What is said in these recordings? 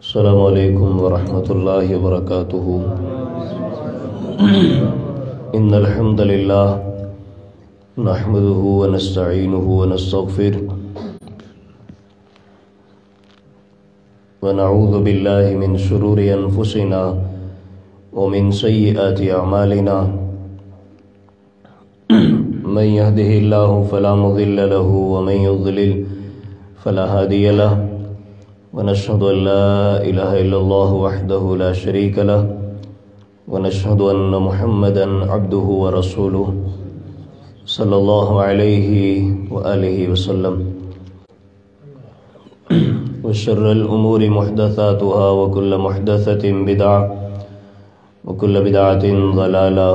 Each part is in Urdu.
السلام علیکم ورحمۃ اللہ وبرکاتہ۔ ان الحمد للہ نحمده ونستعینه ونستغفره ونعوذ باللہ من شرور انفسنا ومن سیئات اعمالنا من يهده اللہ فلا مضل له ومن يضلل فلا هادی له ونشهد أن لا إله إلا الله وحده لا شريك له ونشهد أن محمدا عبده ورسوله صلى الله عليه وآله وسلم وشر الأمور محدثاتها وكل محدثة بدعة وكل بدعة ضلالة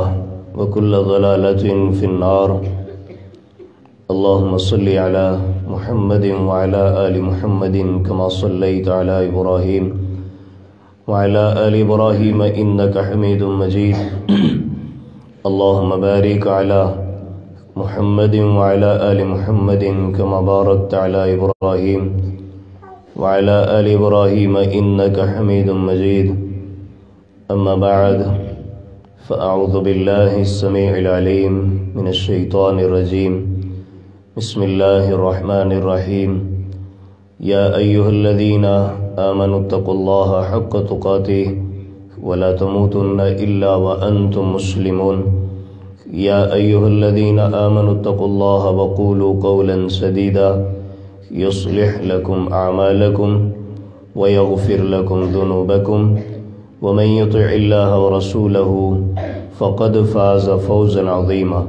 وكل ضلالة في النار اللهم صل على محمد وعلى آل محمد كما صليت على إبراهيم وعلى آل إبراهيم إنك حميد مجيد اللهم بارك على محمد وعلى آل محمد كما باركت على إبراهيم وعلى آل إبراهيم إنك حميد مجيد أما بعد فأعوذ بالله السميع العليم من الشيطان الرجيم بسم الله الرحمن الرحيم يا أيها الذين آمنوا اتقوا الله حق تقاته ولا تموتن إلا وأنتم مسلمون يا أيها الذين آمنوا اتقوا الله وقولوا قولا سديدا يصلح لكم أعمالكم ويغفر لكم ذنوبكم ومن يطع الله ورسوله فقد فاز فوزا عظيما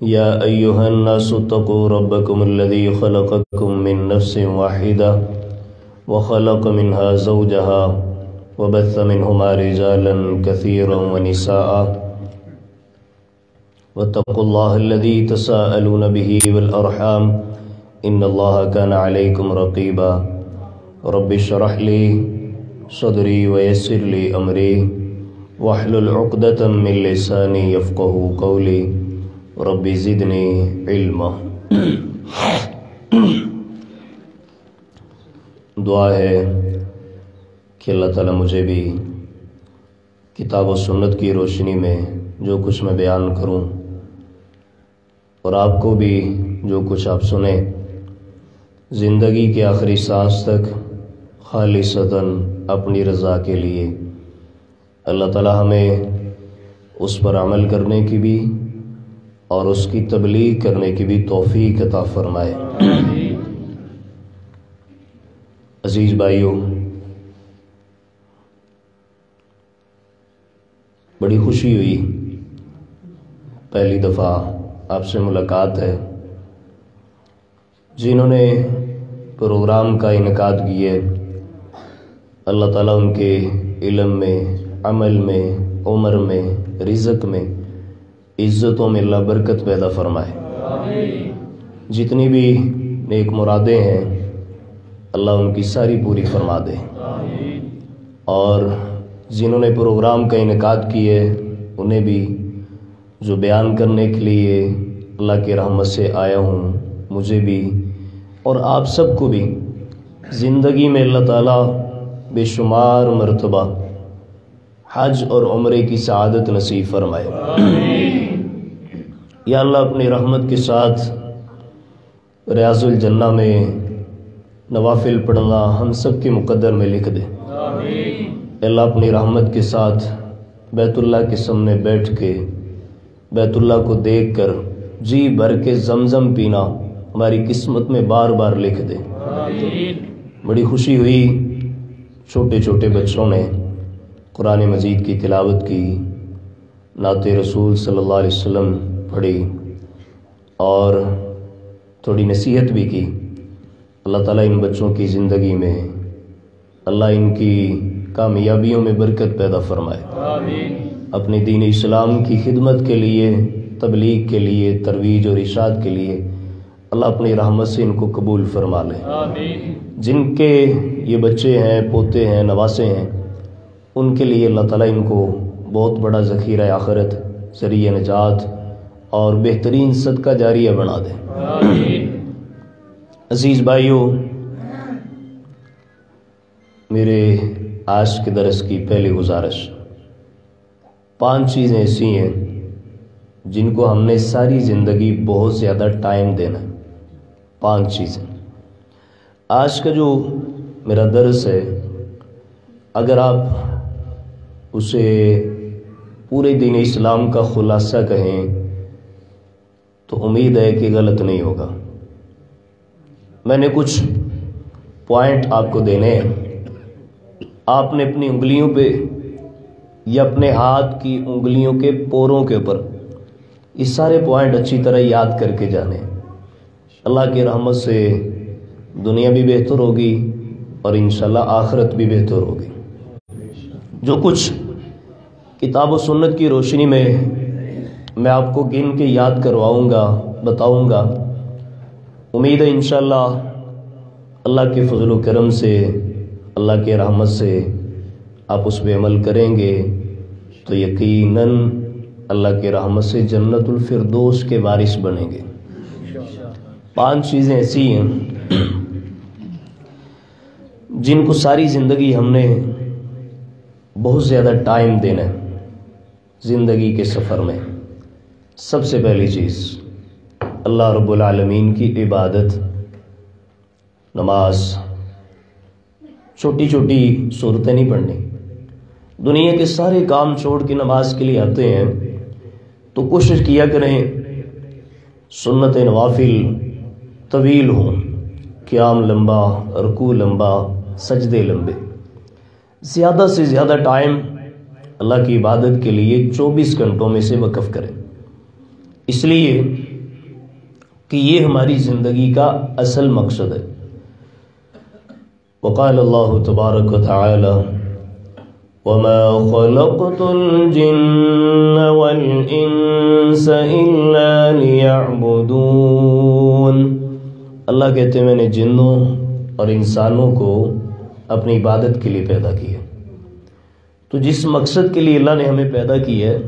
يا أيها الناس اتقوا ربكم الذي خلقكم من نفس واحدة وخلق منها زوجها وبث منهما رجالا كثيرا ونساء واتقوا الله الذي تساءلون به والأرحام إن الله كان عليكم رقيبا رب اشرح لي صدري ويسر لي أمري واحلل عقدة من لساني يفقهوا قولي رب زدنی علما۔ دعا ہے کہ اللہ تعالیٰ مجھے بھی کتاب و سنت کی روشنی میں جو کچھ میں بیان کروں اور آپ کو بھی جو کچھ آپ سنیں زندگی کے آخری سانس تک خالصتاً اپنی رضا کے لیے اللہ تعالیٰ ہمیں اس پر عمل کرنے کی بھی اور اس کی تبلیغ کرنے کی بھی توفیق عطا فرمائے۔ عزیز بھائیو، بڑی خوشی ہوئی، پہلی دفعہ آپ سے ملاقات ہے۔ جنہوں نے پروگرام کا انعقاد کیے اللہ تعالیٰ ان کے علم میں، عمل میں، عمر میں، رزق میں، عزتوں میں اللہ برکت پیدا فرمائے۔ جتنی بھی نیک مرادیں ہیں اللہ ان کی ساری پوری فرما دے، اور جنہوں نے پروگرام کا انعقاد کیے انہیں بھی، جو بیان کرنے کے لیے اللہ کی رحمت سے آیا ہوں، مجھے بھی اور آپ سب کو بھی زندگی میں اللہ تعالیٰ بے شمار مرتبہ حج اور عمرے کی سعادت نصیب فرمائے۔ یا اللہ اپنی رحمت کے ساتھ ریاض الجنہ میں نوافل پڑھنا ہم سب کے مقدر میں لکھ دے۔ اللہ اپنی رحمت کے ساتھ بیت اللہ کے سامنے بیٹھ کے بیت اللہ کو دیکھ کر جی بھر کے زمزم پینا ہماری قسمت میں بار بار لکھ دے۔ بڑی خوشی ہوئی، چھوٹے چھوٹے بچوں نے قرآن مجید کی تلاوت کی، نعت رسول صلی اللہ علیہ وسلم پڑھی اور تھوڑی نصیحت بھی کی۔ اللہ تعالیٰ ان بچوں کی زندگی میں اللہ ان کی کامیابیوں میں برکت پیدا فرمائے۔ اپنے دین اسلام کی خدمت کے لیے، تبلیغ کے لیے، ترویج اور ارشاد کے لیے اللہ اپنی رحمت سے ان کو قبول فرما لے۔ جن کے یہ بچے ہیں، پوتے ہیں، نواسے ہیں، ان کے لیے اللہ تعالیٰ ان کو بہت بڑا ذخیرہ آخرت، ذریعہ نجات اور بہترین صدقہ جاریہ بنا دے۔ عزیز بھائیو، میرے آج کے درس کی پہلی گزارش، 5 چیزیں ایسی ہیں جن کو ہم نے ساری زندگی بہت زیادہ ٹائم دینا ہے۔ 5 چیزیں۔ آج کا جو میرا درس ہے، اگر آپ اسے پورے دین اسلام کا خلاصہ کہیں تو امید ہے کہ غلط نہیں ہوگا۔ میں نے کچھ پوائنٹ آپ کو دینے ہیں، آپ نے اپنی انگلیوں پہ یا اپنے ہاتھ کی انگلیوں کے پوروں کے اوپر یہ سارے پوائنٹ اچھی طرح یاد کر کے جانے ہیں۔ اللہ کی رحمت سے دنیا بھی بہتر ہوگی اور انشاءاللہ آخرت بھی بہتر ہوگی۔ جو کچھ کتاب و سنت کی روشنی میں آپ کو گن کے یاد کرواؤں گا، بتاؤں گا، امید ہے انشاءاللہ اللہ کے فضل و کرم سے، اللہ کے رحمت سے آپ اس پہ عمل کریں گے تو یقیناً اللہ کے رحمت سے جنت الفردوس کے وارث بنیں گے۔ 5 چیزیں ایسی ہیں جن کو ساری زندگی ہم نے بہت زیادہ ٹائم دینا ہے زندگی کے سفر میں۔ سب سے پہلی چیز اللہ رب العالمین کی عبادت، نماز۔ چھوٹی چھوٹی صورتیں نہیں پڑھنی، دنیا کے سارے کام چھوڑ کے نماز کے لیے آتے ہیں تو کوشش کیا کریں سنت نوافل طویل ہوں، قیام لمبا، رکوع لمبا، سجدے لمبے۔ زیادہ سے زیادہ ٹائم اللہ کی عبادت کے لیے 24 گھنٹوں میں سے وقف کریں، اس لیے کہ یہ ہماری زندگی کا اصل مقصد ہے۔ وقال اللہ تبارک و تعالی وَمَا خَلَقْتُ الْجِنَّ وَالْإِنسَ إِلَّا لِيَعْبُدُونَ۔ اللہ کہتے ہیں میں نے جنوں اور انسانوں کو اپنی عبادت کے لیے پیدا کیا۔ تو جس مقصد کے لیے اللہ نے ہمیں پیدا کیا ہے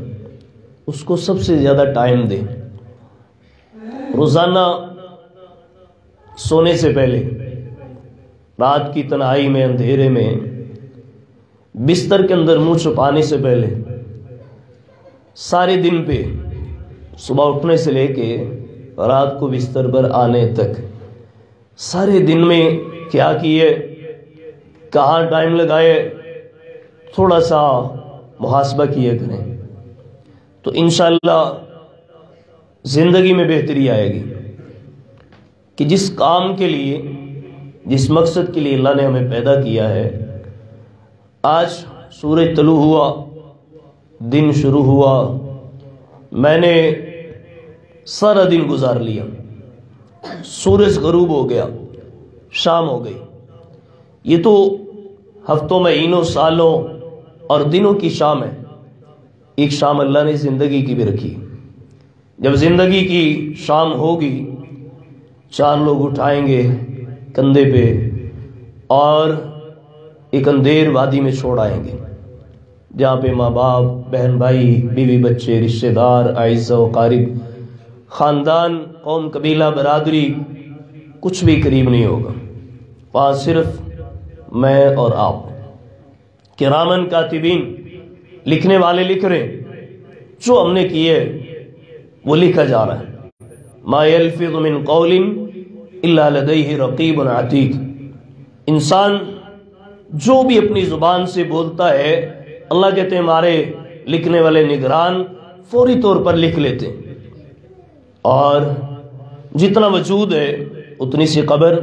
اس کو سب سے زیادہ ٹائم دیں۔ روزانہ سونے سے پہلے، رات کی تنہائی میں، اندھیرے میں، بستر کے اندر منہ چھپانے سے پہلے، سارے دن پہ صبح اٹھنے سے لے کے رات کو بستر پر آنے تک سارے دن میں کیا کیے، کہاں ٹائم لگائے، تھوڑا سا محاسبہ کیا کریں تو انشاءاللہ زندگی میں بہتری آئے گی کہ جس کام کے لیے، جس مقصد کے لیے اللہ نے ہمیں پیدا کیا ہے۔ آج سورج طلوع ہوا، دن شروع ہوا، میں نے سارا دن گزار لیا، سورج غروب ہو گیا، شام ہو گئی۔ یہ تو ہفتوں، مہینوں، سالوں اور دنوں کی شام ہے۔ ایک شام اللہ نے زندگی کی بھی رکھی۔ جب زندگی کی شام ہوگی، 4 لوگ اٹھائیں گے کندھے پہ اور ایک اندھیر وادی میں چھوڑ آئیں گے، جہاں پہ ماں باپ، بہن بھائی، بیوی بچے، رشتہ دار، اعزاء و اقارب، خاندان، قوم، قبیلہ، برادری، کچھ بھی قریب نہیں ہوگا۔ وہاں صرف میں اور آپ، کرامن کاتبین، لکھنے والے لکھ رہے ہیں، جو ہم نے کیے وہ لکھا جا رہا ہے۔ ما یلفظ من قول الا لدیہ رقیب عتید۔ انسان جو بھی اپنی زبان سے بولتا ہے، اللہ کہتے ہیں ہمارے لکھنے والے نگران فوری طور پر لکھ لیتے ہیں، اور جتنا وجود ہے اتنی سی قبر۔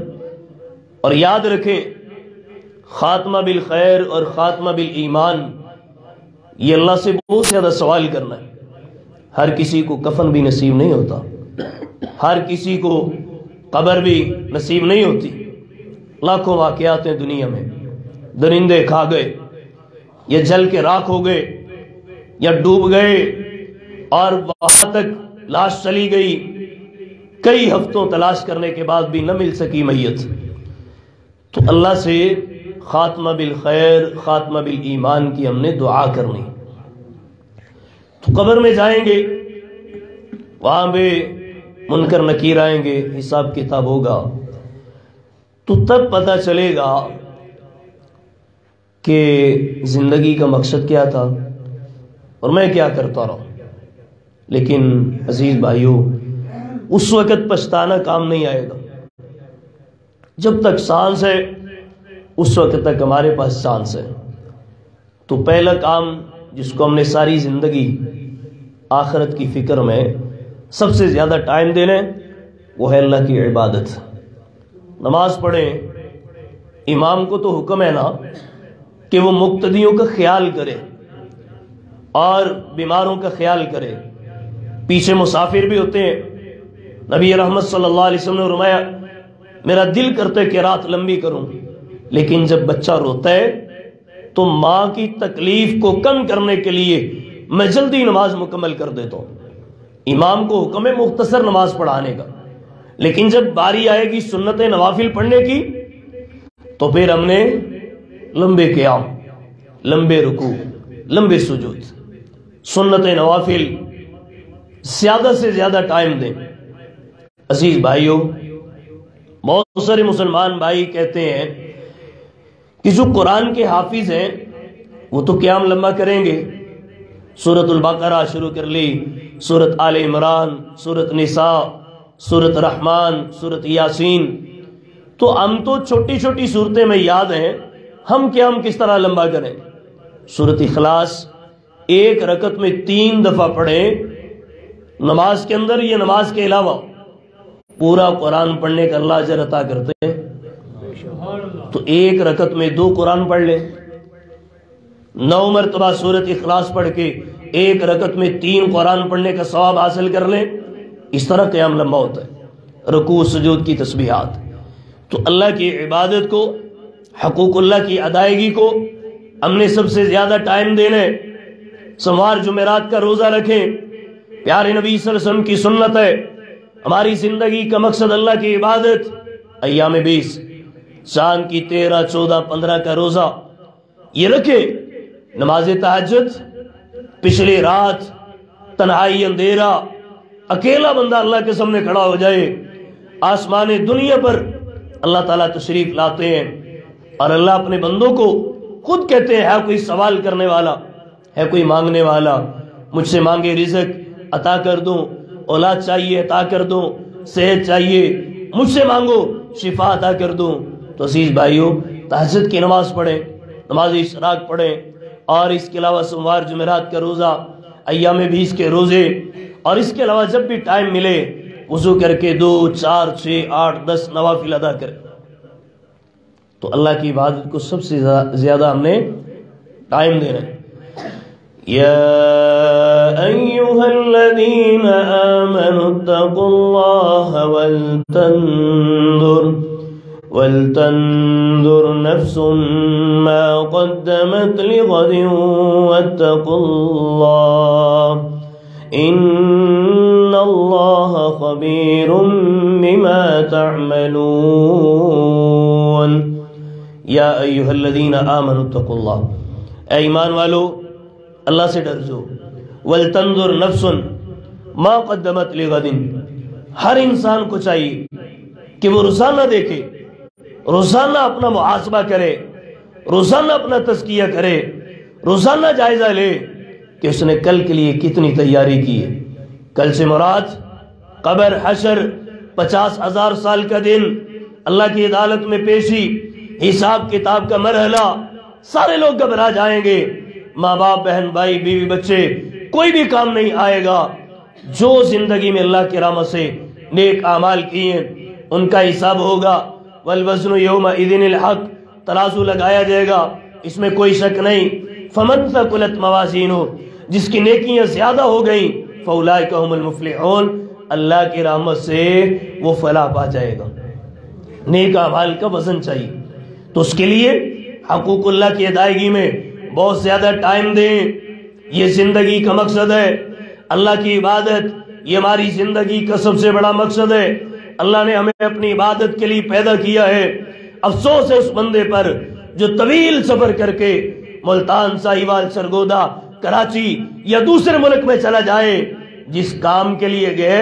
اور یاد رکھیں، خاتمہ بالخیر اور خاتمہ بالایمان، یہ اللہ سے بہت زیادہ سوال کرنا ہے۔ ہر کسی کو کفن بھی نصیب نہیں ہوتا، ہر کسی کو قبر بھی نصیب نہیں ہوتی۔ لاکھوں واقعات ہیں دنیا میں، درندے کھا گئے، یا جل کے راکھ ہو گئے، یا ڈوب گئے، اور وہاں تک لاش چلی گئی، کئی ہفتوں تلاش کرنے کے بعد بھی نہ مل سکی میت۔ تو اللہ سے خاتمہ بالخیر، خاتمہ بالایمان کی ہم نے دعا کرنی۔ تو قبر میں جائیں گے، وہاں پہ منکر نکیر آئیں گے، حساب کتاب ہوگا، تو تب پتہ چلے گا کہ زندگی کا مقصد کیا تھا اور میں کیا کرتا رہا. لیکن عزیز بھائیوں، اس وقت پچھتانا کام نہیں آئے گا. جب تک سانس ہے اس وقت تک ہمارے پاس چانس ہے. تو پہلا کام جس کو ہم نے ساری زندگی آخرت کی فکر میں سب سے زیادہ ٹائم دینا ہے وہ ہے اللہ کی عبادت. نماز پڑھیں. امام کو تو حکم ہے نا کہ وہ مقتدیوں کا خیال کرے اور بیماروں کا خیال کرے. پیچھے مسافر بھی ہوتے ہیں. نبی رحمت صلی اللہ علیہ وسلم نے فرمایا میرا دل کرتا ہے کہ رات لمبی کروں، لیکن جب بچہ روتا ہے تو ماں کی تکلیف کو کم کرنے کے لیے میں جلدی نماز مکمل کر دیتا ہوں. امام کو حکم ہے مختصر نماز پڑھانے کا، لیکن جب باری آئے گی سنت نوافل پڑھنے کی تو پھر ہم نے لمبے قیام، لمبے رکوع، لمبے سجود، سنت نوافل زیادہ سے زیادہ ٹائم دیں. عزیز بھائیوں، بہت سارے مسلمان بھائی کہتے ہیں کہ جو قرآن کے حافظ ہیں وہ تو قیام لمبا کریں گے. سورۃ البقرہ شروع کر لی، سورۃ آل عمران، سورۃ نساء، سورۃ رحمان، سورۃ یاسین. تو ہم تو چھوٹی چھوٹی صورتیں میں یاد ہیں، ہم قیام کس طرح لمبا کریں؟ سورۃ اخلاص ایک رکعت میں 3 دفعہ پڑھیں. نماز کے اندر یا نماز کے علاوہ پورا قرآن پڑھنے کا اللہ اجر عطا کرتے ہیں. تو ایک رکعت میں 2 قرآن پڑھ لیں. 9 مرتبہ سورۃ اخلاص پڑھ کے ایک رکعت میں 3 قرآن پڑھنے کا ثواب حاصل کر لیں. اس طرح قیام لمبا ہوتا ہے. رکوع سجود کی تسبیحات. تو اللہ کی عبادت کو، حقوق اللہ کی ادائیگی کو ہم نے سب سے زیادہ ٹائم دینا ہے. سوموار جمعرات کا روزہ رکھیں. پیارے نبی صلی اللہ علیہ وسلم کی سنت ہے. ہماری زندگی کا مقصد اللہ کی عبادت. ایام 20 چاند کی 13، 14، 15 کا روزہ یہ رکھے. نماز تہجد، پچھلی رات، تنہائی، اندھیرا، اکیلا بندہ اللہ کے سامنے کھڑا ہو جائے. آسمان دنیا پر اللہ تعالیٰ تشریف لاتے ہیں اور اللہ اپنے بندوں کو خود کہتے ہیں ہے کوئی سوال کرنے والا، ہے کوئی مانگنے والا، مجھ سے مانگے رزق عطا کر دوں، اولاد چاہیے عطا کر دوں، صحت چاہیے مجھ سے مانگو شفا عطا کر دوں. تو عزیز بھائیوں، تہجد کی نماز پڑھیں، نماز اشراق پڑھیں، اور اس کے علاوہ سوموار جمعرات کا روزہ، ایام 20 کے روزے، اور اس کے علاوہ جب بھی ٹائم ملے وضو کر کے 2، 4، 6، 8، 10 نوافل ادا کریں. تو اللہ کی عبادت کو سب سے زیادہ ہم نے ٹائم دینا ہے. يا أيها الذين آمنوا اتقوا الله ولتنظر نفس ما قدمت لغد واتقوا الله إن الله خبير بما تعملون. یا ایھا الذین آمنوا اتقوا اللہ، اے ایمان والو اللہ سے ڈر جو. ولتنظر نفس ما قدمت لغد، ہر انسان کو چاہیے کہ وہ روزانہ دیکھے، روزانہ اپنا محاسبہ کرے، روزانہ اپنا تزکیہ کرے، روزانہ جائزہ لے کہ اس نے کل کے لیے کتنی تیاری کی ہے. کل سے مراد قبر، حشر، 50,000 سال کا دن، اللہ کی عدالت میں پیشی، حساب کتاب کا مرحلہ. سارے لوگ گھبرا جائیں گے، ماں باپ، بہن بھائی، بیوی بچے، کوئی بھی کام نہیں آئے گا. جو زندگی میں اللہ کی رحمت سے نیک اعمال کیے ان کا حساب ہوگا. والوزن یومئذ الحق، ترازو لگایا جائے گا، اس میں کوئی شک نہیں. فمن ثقلت موازینہ، جس کی نیکیاں زیادہ ہو گئیں، فاولئک هم المفلحون، اللہ کی رحمت سے وہ فلاح پا جائے گا. نیک اعمال کا وزن چاہیے، تو اس کے لیے حقوق اللہ کی ادائیگی میں بہت زیادہ ٹائم دیں. یہ زندگی کا مقصد ہے اللہ کی عبادت. یہ ہماری زندگی کا سب سے بڑا مقصد ہے. اللہ نے ہمیں اپنی عبادت کے لیے پیدا کیا ہے. افسوس ہے اس بندے پر جو طویل سفر کر کے ملتان، ساہیوال، سرگودا، کراچی یا دوسرے ملک میں چلا جائے. جس کام کے لیے گئے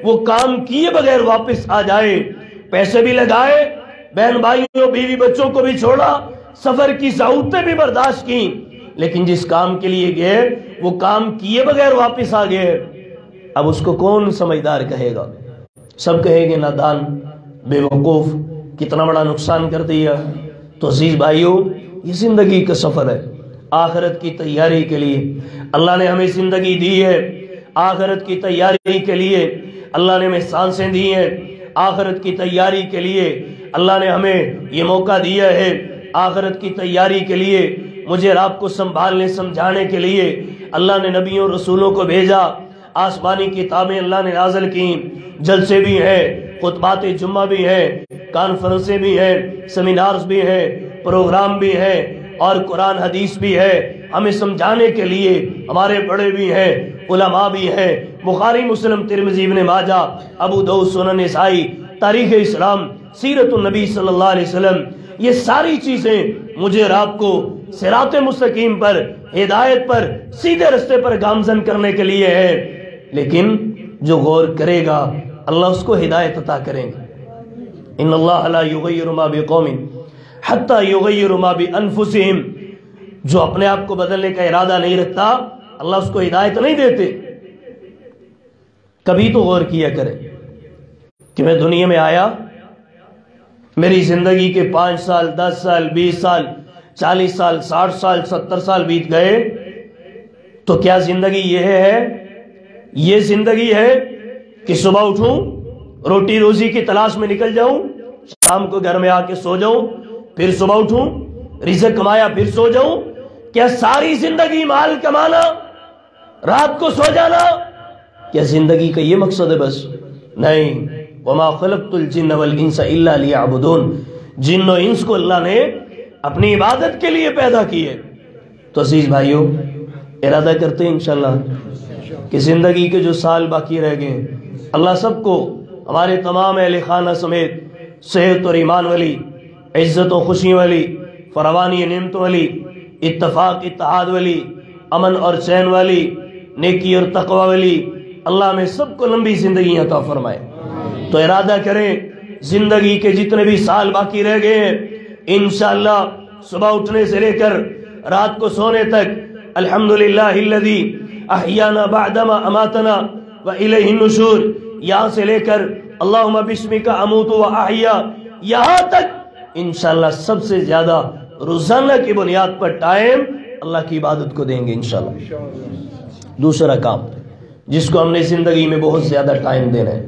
وہ کام کیے بغیر واپس آ جائے، پیسے بھی لگائے، بہن بھائیوں بیوی بچوں کو بھی چھوڑا، سفر کی سہولتیں بھی برداشت کی، لیکن جس کام کے لیے گئے وہ کام کیے بغیر واپس آ گئے، اب اس کو کون سمجھدار کہے گا؟ سب کہے گے نادان، بے وقوف، کتنا بڑا نقصان کر دیا۔ تو عزیز بھائیو، یہ زندگی کا سفر ہے، آخرت کی تیاری کے لیے اللہ نے ہمیں زندگی دی ہے، آخرت کی تیاری کے لیے اللہ نے ہمیں سانسیں دی ہیں، آخرت کی تیاری کے لیے اللہ نے ہمیں یہ موقع دیا ہے، آخرت کی تیاری کے لیے مجھے اور آپ کو سنبھالنے سمجھانے کے لیے اللہ نے نبیوں اور رسولوں کو بھیجا، آسمانی کتابیں اللہ نے نازل کی، جلسے بھی ہیں، خطبات جمعہ بھی ہیں، کانفرنسیں بھی ہیں، سیمینارز بھی ہیں، پروگرام بھی ہیں، اور قرآن حدیث بھی ہے، ہمیں سمجھانے کے لیے ہمارے بڑے بھی ہیں، علماء بھی ہیں، بخاری مسلم ترمذی ابن ماجہ ابو داؤد سنن نسائی، تاریخ اسلام، سیرت النبی صلی اللہ علیہ وسلم، یہ ساری چیزیں مجھے اور آپ کو صراط مستقیم پر، ہدایت پر، سیدھے رستے پر گامزن کرنے کے لیے ہے۔ لیکن جو غور کرے گا اللہ اس کو ہدایت عطا کریں گے۔ ان اللہ لا یغیر ما بقوم حتی یغیر ما بانفسہم، جو اپنے آپ کو بدلنے کا ارادہ نہیں رکھتا اللہ اس کو ہدایت نہیں دیتے۔ کبھی تو غور کیا کرے کہ میں دنیا میں آیا، میری زندگی کے 5 سال، 10 سال، 20 سال، 40 سال، 60 سال، 70 سال بیت گئے، تو کیا زندگی یہ زندگی ہے کہ صبح اٹھوں، روٹی روزی کی تلاش میں نکل جاؤں، شام کو گھر میں آ کے سو جاؤں، پھر صبح اٹھوں، رزق کمایا پھر سو جاؤں؟ کیا ساری زندگی مال کمانا، رات کو سو جانا، کیا زندگی کا یہ مقصد ہے بس؟ نہیں، وما خلقت الجن والانس الا لیعبدون، جن و انس کو اللہ نے اپنی عبادت کے لیے پیدا کیے۔ تو عزیز بھائیو، ارادہ کرتے ہیں انشاءاللہ کہ زندگی کے جو سال باقی رہ گئے اللہ سب کو، ہمارے تمام اہل خانہ سمیت، صحت اور ایمان والی، عزت و خوشی والی، فراوانی نعمتوں والی، اتفاق اتحاد والی، امن اور چین والی، نیکی اور تقوی والی، اللہ میں سب کو لمبی زندگی عطا فرمائے۔ تو ارادہ کریں زندگی کے جتنے بھی سال باقی رہ گئے ہیں انشاءاللہ صبح اٹھنے سے لے کر رات کو سونے تک الحمدللہ الذی احیانا بعدما اماتنا والیہ النشور، یہاں سے لے کر اللہم بسمک اموت و احیا، یہاں تک انشاءاللہ سب سے زیادہ روزانہ کی بنیاد پر ٹائم اللہ کی عبادت کو دیں گے انشاءاللہ۔ دوسرا کام جس کو ہم نے زندگی میں بہت زیادہ ٹائم دینا ہے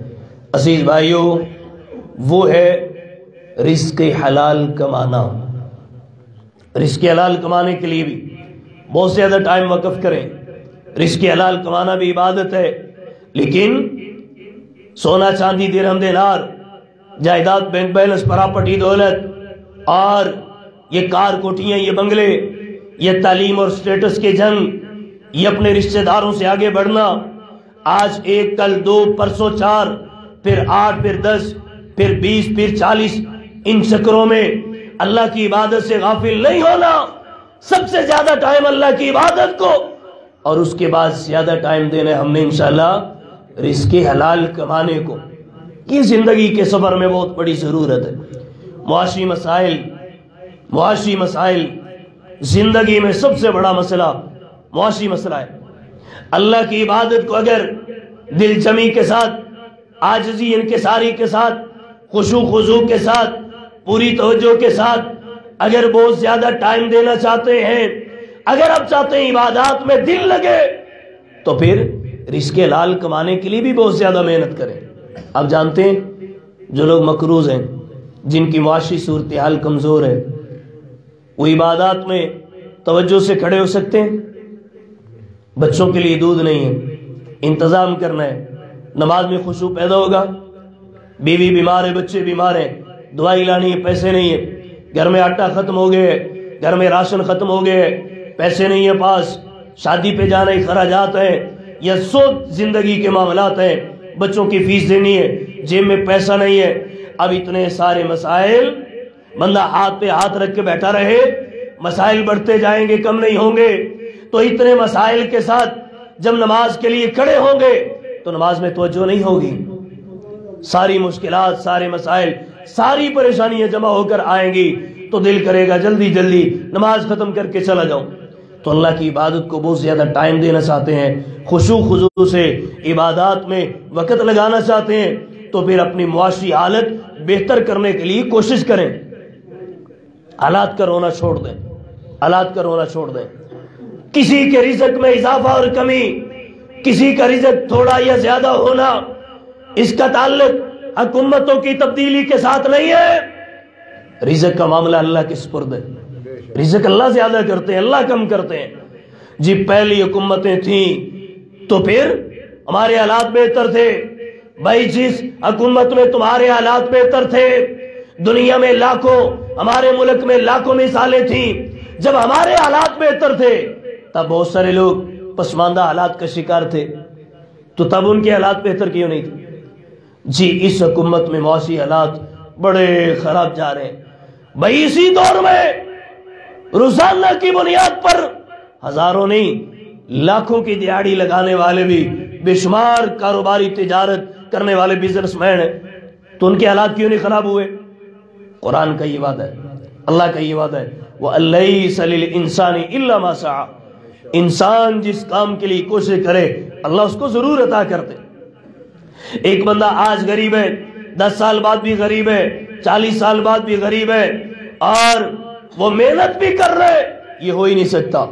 عزیز بھائیو، وہ ہے رزق حلال کمانا۔ رزق حلال کمانے کے لیے بھی بہت زیادہ ٹائم وقف کریں۔ رزق حلال کمانا بھی عبادت ہے، لیکن سونا چاندی درہم دینار، جائیداد، بینک بیلنس، پراپرٹی، دولت، اور یہ کار کوٹیاں، یہ بنگلے، یہ تعلیم اور سٹیٹس کے جنگ، یہ اپنے رشتہ داروں سے آگے بڑھنا، آج 1 کل 2 پرسوں 4 پھر 8 پھر 10 پھر 20 پھر 40، ان چکروں میں اللہ کی عبادت سے غافل نہیں ہونا۔ سب سے زیادہ ٹائم اللہ کی عبادت کو، اور اس کے بعد زیادہ ٹائم دینا ہم نے انشاءاللہ رزق حلال کمانے کو۔ یہ زندگی کے سفر میں بہت بڑی ضرورت ہے۔ معاشی مسائل زندگی میں سب سے بڑا مسئلہ معاشی مسئلہ ہے۔ اللہ کی عبادت کو اگر دل جمی کے ساتھ، عاجزی انکساری کے ساتھ، خشوع خضوع کے ساتھ، پوری توجہ کے ساتھ اگر بہت زیادہ ٹائم دینا چاہتے ہیں، اگر آپ چاہتے ہیں عبادات میں دل لگے، تو پھر رزق حلال کمانے کے لیے بھی بہت زیادہ محنت کریں۔ آپ جانتے ہیں جو لوگ مقروض ہیں، جن کی معاشی صورتحال کمزور ہے، وہ عبادات میں توجہ سے کھڑے ہو سکتے ہیں؟ بچوں کے لیے دودھ نہیں ہے، انتظام کرنا ہے، نماز میں خشوع پیدا ہوگا، بیوی بیمار ہے، بچے بیمار ہیں، دوائی لانی ہے، پیسے نہیں ہے، گھر میں آٹا ختم ہو گئے، گھر میں راشن ختم ہو گئے، پیسے نہیں ہے پاس، شادی پہ جانا اخراجات ہیں، یا سو زندگی کے معاملات ہیں، بچوں کی فیس دینی ہے، جیب میں پیسہ نہیں ہے۔ اب اتنے سارے مسائل، بندہ ہاتھ پہ ہاتھ رکھ کے بیٹھا رہے، مسائل بڑھتے جائیں گے، کم نہیں ہوں گے۔ تو اتنے مسائل کے ساتھ جب نماز کے لیے کھڑے ہوں گے تو نماز میں توجہ نہیں ہوگی، ساری مشکلات، سارے مسائل، ساری پریشانیاں جمع ہو کر آئیں گی۔ تو دل کرے گا جلدی جلدی نماز ختم کر کے چلا جاؤں۔ تو اللہ کی عبادت کو بہت زیادہ ٹائم دینا چاہتے ہیں، خشوع خضوع سے عبادات میں وقت لگانا چاہتے ہیں، تو پھر اپنی معاشی حالت بہتر کرنے کے لیے کوشش کریں، حالات کا رونا چھوڑ دیں، حالات کا رونا چھوڑ دیں۔ کسی کے رزق میں اضافہ اور کمی، کسی کا رزق تھوڑا یا زیادہ ہونا، اس کا تعلق حکومتوں کی تبدیلی کے ساتھ نہیں ہے۔ رزق کا معاملہ اللہ کے سپرد ہے، رزق اللہ زیادہ کرتے ہیں، اللہ کم کرتے ہیں۔ جی پہلی حکومتیں تھیں تو پھر ہمارے حالات بہتر تھے، بھائی جس حکومت میں تمہارے حالات بہتر تھے، دنیا میں لاکھوں، ہمارے ملک میں لاکھوں مثالیں تھیں، جب ہمارے حالات بہتر تھے تب بہت سارے لوگ پسماندہ حالات کا شکار تھے، تو تب ان کے حالات بہتر کیوں نہیں تھے؟ جی اس حکومت میں معاشی حالات بڑے خراب جا رہے ہیں۔ بھائی اسی دور میں روزانہ کی بنیاد پر ہزاروں نہیں لاکھوں کی دیہڑی لگانے والے بھی بے شمار کاروباری تجارت کرنے والے بزنس مین ہیں، تو ان کے حالات کیوں نہیں خراب ہوئے؟ قرآن کا یہ وعدہ ہے، اللہ کا یہ وعدہ ہے، وَأَلَّيْسَ لِلْإِنسَانِ إِلَّا مَا سَعَى، انسان جس کام کے لیے کوشش کرے اللہ اس کو ضرور عطا کرتے۔ ایک بندہ آج غریب ہے، 10 سال بعد بھی غریب ہے، 40 سال بعد بھی غریب ہے، اور وہ محنت بھی کر رہے، یہ ہو ہی نہیں سکتا۔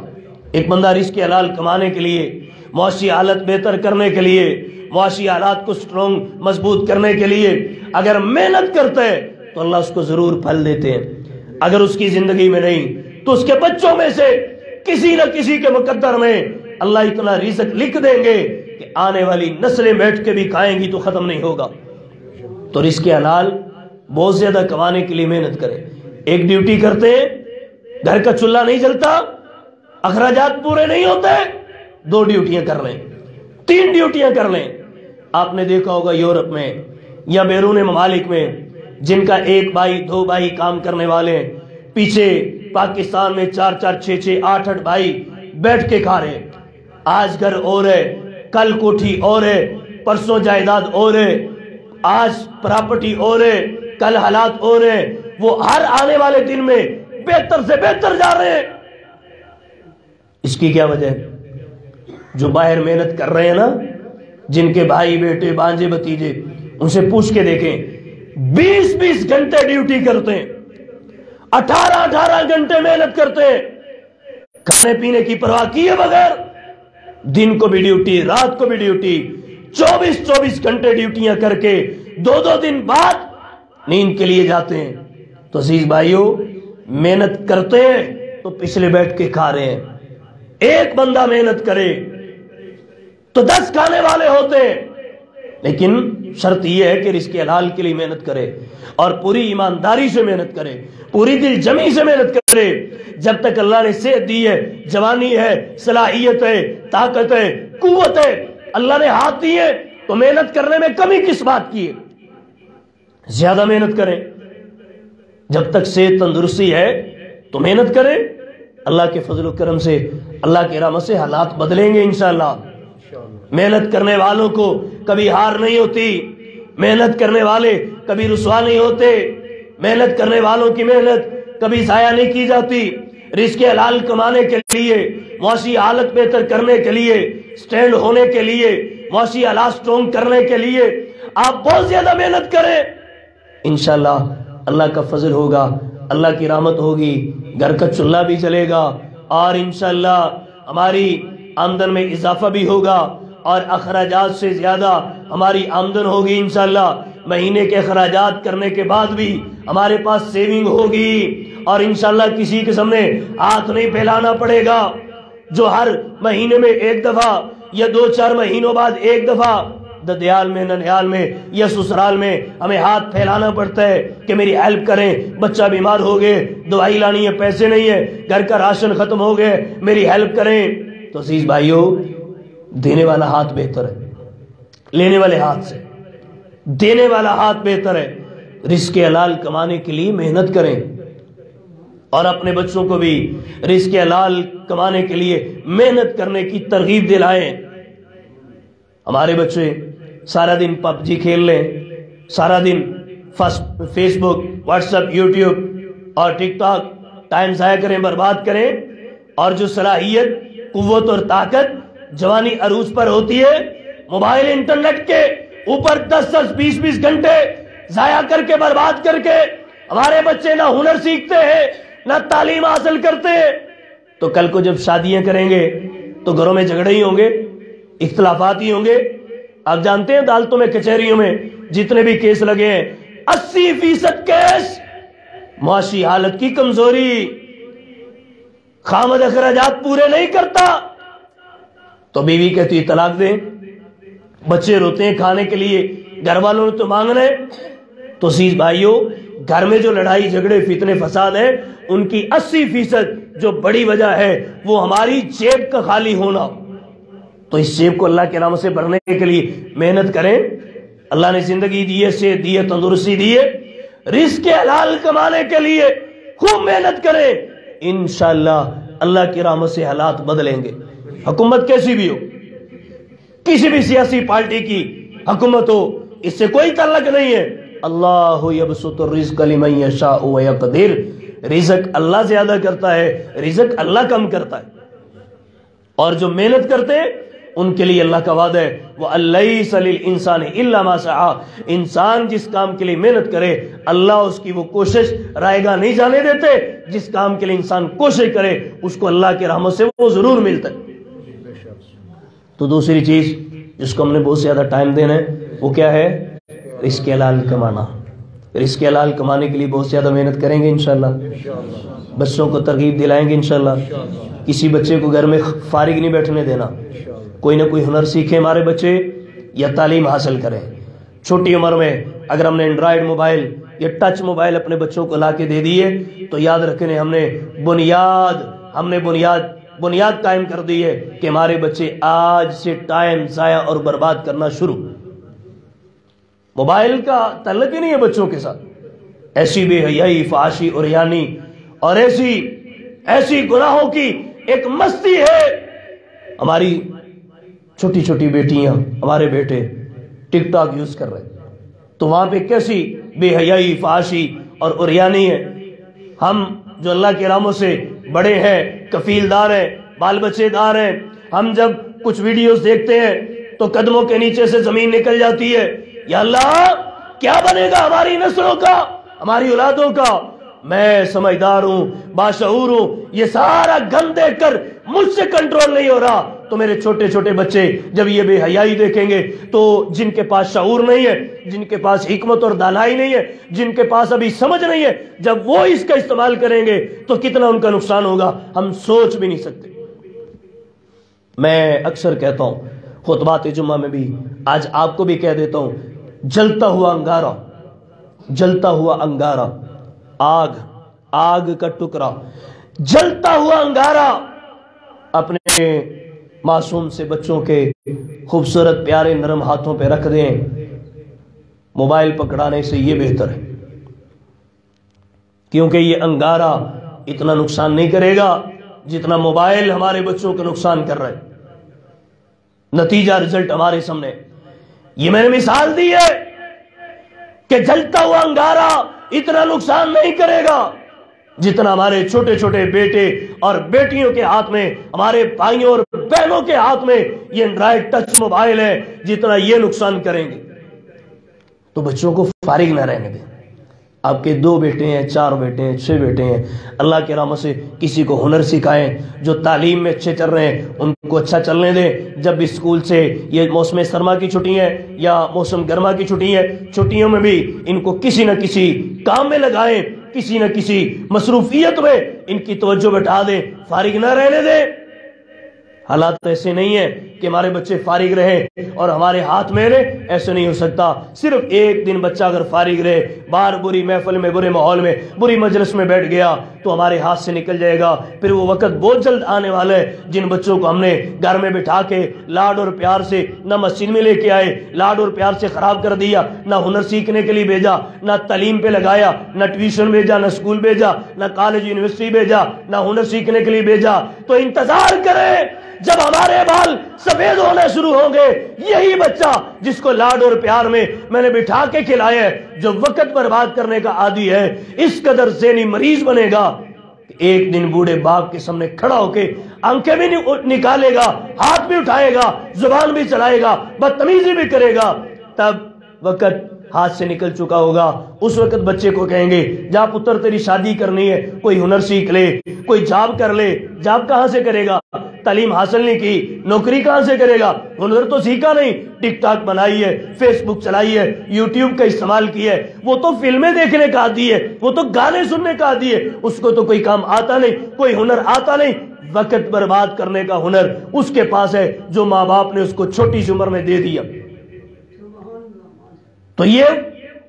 ایک بندہ رزق حلال کمانے کے لیے، معاشی حالت بہتر کرنے کے لیے، معاشی حالات کو سٹرونگ مضبوط کرنے کے لیے اگر محنت کرتا ہے تو اللہ اس کو ضرور پھل دیتے ہیں۔ اگر اس کی زندگی میں نہیں تو اس کے بچوں میں سے کسی نہ کسی کے مقدر میں اللہ اتنا رزق لکھ دیں گے کہ آنے والی نسلیں بیٹھ کے بھی کھائیں گی تو ختم نہیں ہوگا۔ تو رزق حلال بہت زیادہ کمانے کے لیے محنت کریں۔ ایک ڈیوٹی کرتے ہیں، گھر کا چولہا نہیں جلتا، اخراجات پورے نہیں ہوتے، 2 ڈیوٹیاں کر لیں، 3 ڈیوٹیاں کر لیں۔ آپ نے دیکھا ہوگا یورپ میں یا بیرون ممالک میں جن کا 1 بھائی 2 بھائی کام کرنے والے ہیں، پیچھے پاکستان میں 4 4 6 6 8 8 بھائی بیٹھ کے کھا رہے۔ آج گھر اور ہے، کل کوٹھی اور ہے، پرسوں جائیداد اور ہے، آج پراپرٹی اور ہے، کل حالات اور ہے، وہ ہر آنے والے دن میں بہتر سے بہتر جا رہے ہیں۔ اس کی کیا وجہ ہے؟ جو باہر محنت کر رہے ہیں نا، جن کے بھائی بیٹے بانجے بتیجے، ان سے پوچھ کے دیکھیں، 20 گھنٹے ڈیوٹی کرتے ہیں، 18 گھنٹے محنت کرتے ہیں، کھانے پینے کی پرواہ کیے بغیر، دن کو بھی ڈیوٹی رات کو بھی ڈیوٹی، 24 گھنٹے ڈیوٹیاں کر کے 2 دن بعد نیند کے لیے جاتے ہیں۔ تو عزیز بھائیو، محنت کرتے ہیں تو پچھلے بیٹھ کے کھا رہے ہیں۔ ایک بندہ محنت کرے تو 10 کھانے والے ہوتے ہیں، لیکن شرط یہ ہے کہ رزق حلال کے لیے محنت کرے اور پوری ایمانداری سے محنت کرے، پوری دل جمی سے محنت کرے۔ جب تک اللہ نے صحت دی ہے، جوانی ہے، صلاحیت ہے، طاقت ہے، قوت ہے، اللہ نے ہاتھ دیے، تو محنت کرنے میں کمی کس بات کی ہے؟ زیادہ محنت کریں۔ جب تک صحت تندرستی ہے تو محنت کریں، اللہ کے فضل و کرم سے، اللہ کی رحمت سے حالات بدلیں گے انشاءاللہ۔ محنت کرنے والوں کو کبھی ہار نہیں ہوتی، محنت کرنے والے کبھی رسوا نہیں ہوتے، محنت کرنے والوں کی محنت کبھی ضائع نہیں کی جاتی۔ رزق حلال کمانے کے لیے، معاشی حالت بہتر کرنے کے لیے، سٹینڈ ہونے کے لیے، معاشی حالات سٹرونگ کرنے کے لیے آپ بہت زیادہ محنت کریں، انشاءاللہ اللہ کا فضل ہوگا، اللہ کی رحمت ہوگی، گھر کا چولہا بھی جلے گا، اور انشاءاللہ ہماری آمدن میں اضافہ بھی ہوگا، اور اخراجات سے زیادہ ہماری آمدن ہوگی انشاءاللہ۔ مہینے کے اخراجات کرنے کے بعد بھی ہمارے پاس سیونگ ہوگی، اور انشاءاللہ کسی قسم میں ہاتھ نہیں پھیلانا پڑے گا۔ جو ہر مہینے میں 1 دفعہ یا 2-4 مہینوں بعد 1 دفعہ ددیال میں، ننیال میں یا سسرال میں ہمیں ہاتھ پھیلانا پڑتا ہے کہ میری ہیلپ کریں، بچہ بیمار ہو گئے، دوائی لانی ہے، پیسے نہیں ہے، گھر کا راشن ختم ہو گئے، میری ہیلپ کریں، تو عزیز بھائیو، دینے والا ہاتھ بہتر ہے لینے والے ہاتھ سے، دینے والا ہاتھ بہتر ہے۔ رزق حلال کمانے کے لیے محنت کریں، اور اپنے بچوں کو بھی رزق حلال کمانے کے لیے محنت کرنے کی ترغیب دلائیں۔ ہمارے بچے سارا دن PUBG کھیل لیں، سارا دن فیس بک، واٹس ایپ، یوٹیوب اور ٹک ٹاک ٹائم ضائع کریں، برباد کریں، اور جو صلاحیت، قوت اور طاقت جوانی عروج پر ہوتی ہے موبائل انٹرنیٹ کے اوپر 10-10 20-20 گھنٹے ضائع کر کے، برباد کر کے ہمارے بچے نہ ہنر سیکھتے ہیں نہ تعلیم حاصل کرتے ہیں، تو کل کو جب شادیاں کریں گے تو گھروں میں جھگڑے ہی ہوں گے، اختلافات ہی ہوں گے۔ آپ جانتے ہیں عدالتوں میں، کچہریوں میں جتنے بھی کیس لگے ہیں 80% کیس معاشی حالت کی کمزوری، خامد اخراجات پورے نہیں کرتا تو بیوی کہتی ہے طلاق دیں، بچے روتے ہیں کھانے کے لیے، گھر والوں نے تو مانگنا ہے۔ تو عزیز بھائیوں، گھر میں جو لڑائی جھگڑے فتنے فساد ہیں ان کی 80% جو بڑی وجہ ہے وہ ہماری جیب کا خالی ہونا۔ تو اس جیب کو اللہ کے نام سے بھرنے کے لیے محنت کریں۔ اللہ نے زندگی دی ہے، صحت دی ہے، تندرستی دی ہے، رزق حلال کمانے کے لیے خوب محنت کریں، انشاءاللہ اللہ کی رحمت سے حالات بدلیں گے۔ حکومت کیسی بھی ہو، کسی بھی سیاسی پارٹی کی حکومت ہو، اس سے کوئی تعلق نہیں ہے۔ اللہ یبسط الرزق لمن یشاء ویقدر، رزق اللہ زیادہ کرتا ہے، رزق اللہ کم کرتا ہے، اور جو محنت کرتے ہیں ان کے لیے اللہ کا وعدہ ہے وَأَلَّيْسَ لِلْإِنسَانِ إِلَّا مَا سَعَى، انسان جس کام کے لیے محنت کرے اللہ اس کی وہ کوشش رائے گاہ نہیں جانے دیتے، جس کام کے لیے انسان کوشش کرے اس کو اللہ کی رحمت سے وہ ضرور ملتا ہے۔ تو دوسری چیز جس کو ہم نے بہت زیادہ ٹائم دینا ہے وہ کیا ہے؟ رزق حلال کمانا۔ رزق حلال کمانے کے لیے بہت زیادہ محنت کریں گے انشاءاللہ، بچوں کو ترغیب دلائیں گے انشاءاللہ، کسی بچے کو گھر میں فارغ نہیں بیٹھنے دینا، کوئی نہ کوئی ہنر سیکھیں ہمارے بچے یا تعلیم حاصل کریں۔ چھوٹی عمر میں اگر ہم نے اینڈرائیڈ موبائل یا ٹچ موبائل اپنے بچوں کو لا کے دے دیے تو یاد رکھنے ہم نے بنیاد قائم کر دی ہے کہ ہمارے بچے آج سے ٹائم ضائع اور برباد کرنا شروع۔ موبائل کا تعلق ہی نہیں ہے بچوں کے ساتھ، ایسی بے حیائی، فحاشی اور یعنی اور ایسی گناہوں کی ایک مستی ہے۔ ہماری چھوٹی چھوٹی بیٹیاں، ہمارے بیٹے ٹک ٹاک یوز کر رہے تو وہاں پہ کیسی بے حیائی، فحاشی اور اریانی ہے۔ ہم جو اللہ کے رحمت سے بڑے ہیں، کفیل دار ہیں، بال بچے دار ہیں، ہم جب کچھ ویڈیوز دیکھتے ہیں تو قدموں کے نیچے سے زمین نکل جاتی ہے، یا اللہ کیا بنے گا ہماری نسلوں کا، ہماری اولادوں کا۔ میں سمجھدار ہوں، باشعور ہوں، یہ سارا گند دیکھ کر مجھ سے کنٹرول نہیں ہو رہا تو میرے چھوٹے چھوٹے بچے جب یہ بے حیائی دیکھیں گے تو جن کے پاس شعور نہیں ہے، جن کے پاس حکمت اور دانائی نہیں ہے، جن کے پاس ابھی سمجھ نہیں ہے، جب وہ اس کا استعمال کریں گے تو کتنا ان کا نقصان ہوگا ہم سوچ بھی نہیں سکتے۔ میں اکثر کہتا ہوں خطبات جمعہ میں بھی، آج آپ کو بھی کہہ دیتا ہوں، جلتا ہوا انگارہ، آگ کا ٹکڑا، جلتا ہوا انگارہ اپنے معصوم سے بچوں کے خوبصورت پیارے نرم ہاتھوں پہ رکھ دیں، موبائل پکڑانے سے یہ بہتر ہے، کیونکہ یہ انگارہ اتنا نقصان نہیں کرے گا جتنا موبائل ہمارے بچوں کو نقصان کر رہا ہے۔ نتیجہ رزلٹ ہمارے سامنے، یہ میں نے مثال دی ہے کہ جلتا ہوا انگارہ اتنا نقصان نہیں کرے گا جتنا ہمارے چھوٹے چھوٹے بیٹے اور بیٹیوں کے ہاتھ میں، ہمارے بھائیوں اور بہنوں کے ہاتھ میں یہ اینڈرائیڈ ٹچ موبائل ہے، جتنا یہ نقصان کریں گے۔ تو بچوں کو فارغ نہ رہنے دیں۔ آپ کے 2 بیٹے ہیں، 4 بیٹے ہیں، 6 بیٹے ہیں، اللہ کے رحمت سے کسی کو ہنر سکھائیں، جو تعلیم میں اچھے چل رہے ہیں ان کو اچھا چلنے دیں۔ جب بھی اسکول سے یہ موسم سرما کی چھٹی ہیں یا موسم گرما کی چھٹی ہیں، چھٹیوں میں بھی ان کو کسی نہ کسی کام میں لگائیں، کسی نہ کسی مصروفیت میں ان کی توجہ بٹھا دیں، فارغ نہ رہنے دیں۔ حالات ایسے نہیں ہیں کہ ہمارے بچے فارغ رہے اور ہمارے ہاتھ میں رہے، ایسے نہیں ہو سکتا۔ صرف ایک دن بچہ اگر فارغ رہے، باہر بری محفل میں، برے ماحول میں، بری مجلس میں بیٹھ گیا تو ہمارے ہاتھ سے نکل جائے گا۔ پھر وہ وقت بہت جلد آنے والا ہے جن بچوں کو ہم نے گھر میں بٹھا کے لاڈ اور پیار سے نہ مسجد میں لے کے آئے، لاڈ اور پیار سے خراب کر دیا، نہ ہنر سیکھنے کے لیے بھیجا، نہ تعلیم پہ لگایا، نہ ٹیوشن بھیجا، نہ اسکول بھیجا، نہ کالج یونیورسٹی بھیجا، نہ ہنر سیکھنے کے لیے بھیجا۔ تو انتظار کریں جب ہمارے بال سفید ہونا شروع ہوں گے، یہی بچہ جس کو لاڈ اور پیار میں میں نے بٹھا کے کھلایا ہے، جو وقت برباد کرنے کا عادی ہے، اس قدر ذہنی مریض بنے گا کہ ایک دن بوڑھے باپ کے سامنے کھڑا ہو کے آنکھیں بھی نکالے گا، ہاتھ بھی اٹھائے گا، زبان بھی چلائے گا، بدتمیزی بھی کرے گا، تب وقت ہاتھ سے نکل چکا ہوگا۔ اس وقت بچے کو کہیں گے جا پتر تیری شادی کرنی ہے، کوئی ہنر سیکھ لے، کوئی جاب کر لے۔ جاب کہاں سے کرے گا؟ تعلیم حاصل نہیں کی، نوکری کہاں سے کرے گا؟ ہنر تو سیکھا نہیں، ٹک ٹاک بنائی ہے، فیس بک چلائی ہے، یوٹیوب کا استعمال کیا ہے، وہ تو فلمیں دیکھنے کا عادی ہے، وہ تو گانے سننے کا عادی ہے، اس کو تو کوئی کام آتا نہیں، کوئی ہنر آتا نہیں۔ وقت برباد کرنے کا ہنر اس کے پاس ہے جو ماں باپ نے اس کو چھوٹی سی عمر میں دے دیا۔ تو یہ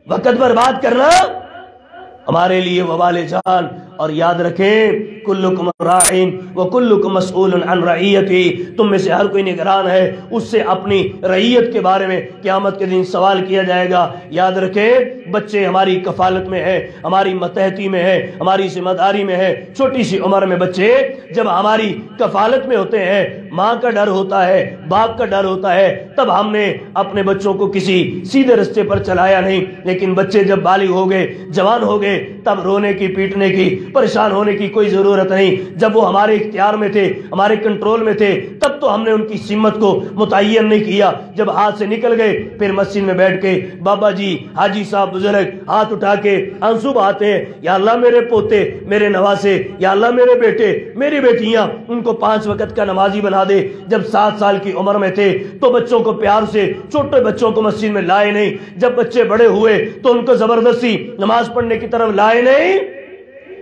وقت برباد کرنا ہمارے لیے وبال جان۔ اور یاد رکھیں کلکم راعین وکلکم مسئول عن رعیتہ، تم میں سے ہر کوئی نگران ہے، اس سے اپنی رعیت کے بارے میں قیامت کے دن سوال کیا جائے گا۔ یاد رکھیں بچے ہماری کفالت میں ہے، ہماری متحتی میں ہے، ہماری ذمہ داری میں ہے۔ چھوٹی سی عمر میں بچے جب ہماری کفالت میں ہوتے ہیں، ماں کا ڈر ہوتا ہے، باپ کا ڈر ہوتا ہے، تب ہم نے اپنے بچوں کو کسی سیدھے رستے پر چلایا نہیں۔ لیکن بچے جب بالغ ہو گئے، جوان ہو گئے، تب رونے کی، پیٹنے کی، پریشان ہونے کی کوئی ضرورت نہیں۔ جب وہ ہمارے اختیار میں تھے، ہمارے کنٹرول میں تھے، تب تو ہم نے ان کی سمت کو متعین نہیں کیا۔ جب ہاتھ سے نکل گئے، پھر مسجد میں بیٹھ کے بابا جی، حاجی صاحب، بزرگ ہاتھ اٹھا کے آنسو بہاتے ہیں، یا اللہ میرے پوتے، میرے نواسے، یا اللہ میرے بیٹے، میری بیٹیاں، ان کو 5 وقت کا نمازی بنا دے۔ جب 7 سال کی عمر میں تھے تو بچوں کو پیار سے، چھوٹے بچوں کو مسجد میں لائے نہیں۔ جب بچے بڑے ہوئے تو ان کو زبردستی نماز پڑھنے کی طرف لائے نہیں۔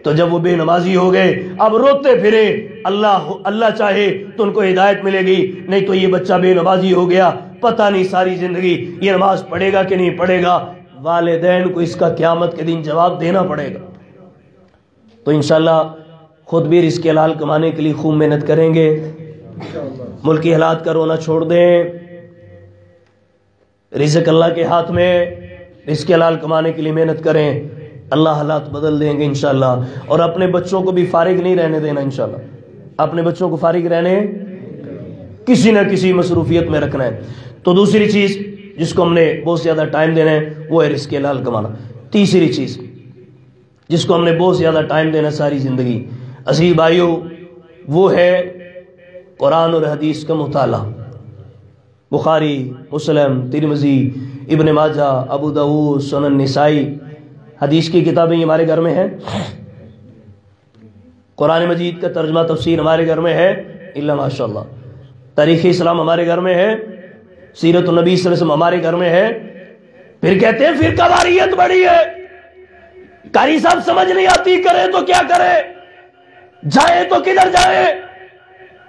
تو جب وہ بے نمازی ہو گئے، اب روتے پھرے، اللہ چاہے تو ان کو ہدایت ملے گی، نہیں تو یہ بچہ بے نمازی ہو گیا، پتہ نہیں ساری زندگی یہ نماز پڑھے گا کہ نہیں پڑھے گا۔ والدین کو اس کا قیامت کے دن جواب دینا پڑے گا۔ تو انشاءاللہ خود بھی رزق حلال کمانے کے لیے خوب محنت کریں گے، ملکی حالات کا رونا چھوڑ دیں، رزق اللہ کے ہاتھ میں، رزق حلال کمانے کے لیے محنت کریں، اللہ حالات بدل دیں گے انشاءاللہ۔ اور اپنے بچوں کو بھی فارغ نہیں رہنے دینا انشاءاللہ، اپنے بچوں کو فارغ رہنے کسی نہ کسی مصروفیت میں رکھنا ہے۔ تو دوسری چیز جس کو ہم نے بہت زیادہ ٹائم دینا ہے وہ ہے رزق حلال کمانا۔ تیسری چیز جس کو ہم نے بہت زیادہ ٹائم دینا ساری زندگی، عزیز بھائیو، وہ ہے قرآن اور حدیث کا مطالعہ۔ بخاری، مسلم، ترمذی، ابن ماجہ، ابو داؤد، سنن نسائی، حدیث کی کتابیں ہمارے گھر میں ہیں، قرآن مجید کا ترجمہ تفسیر ہمارے گھر میں ہے، الا ماشاءاللہ، تاریخ اسلام ہمارے گھر میں ہے، سیرت النبی صلی اللہ علیہ وسلم ہمارے گھر میں ہے۔ پھر کہتے ہیں فرقہ واریت بڑی ہے، قاری صاحب سمجھ نہیں آتی، کرے تو کیا کرے، جائے تو کدھر جائے۔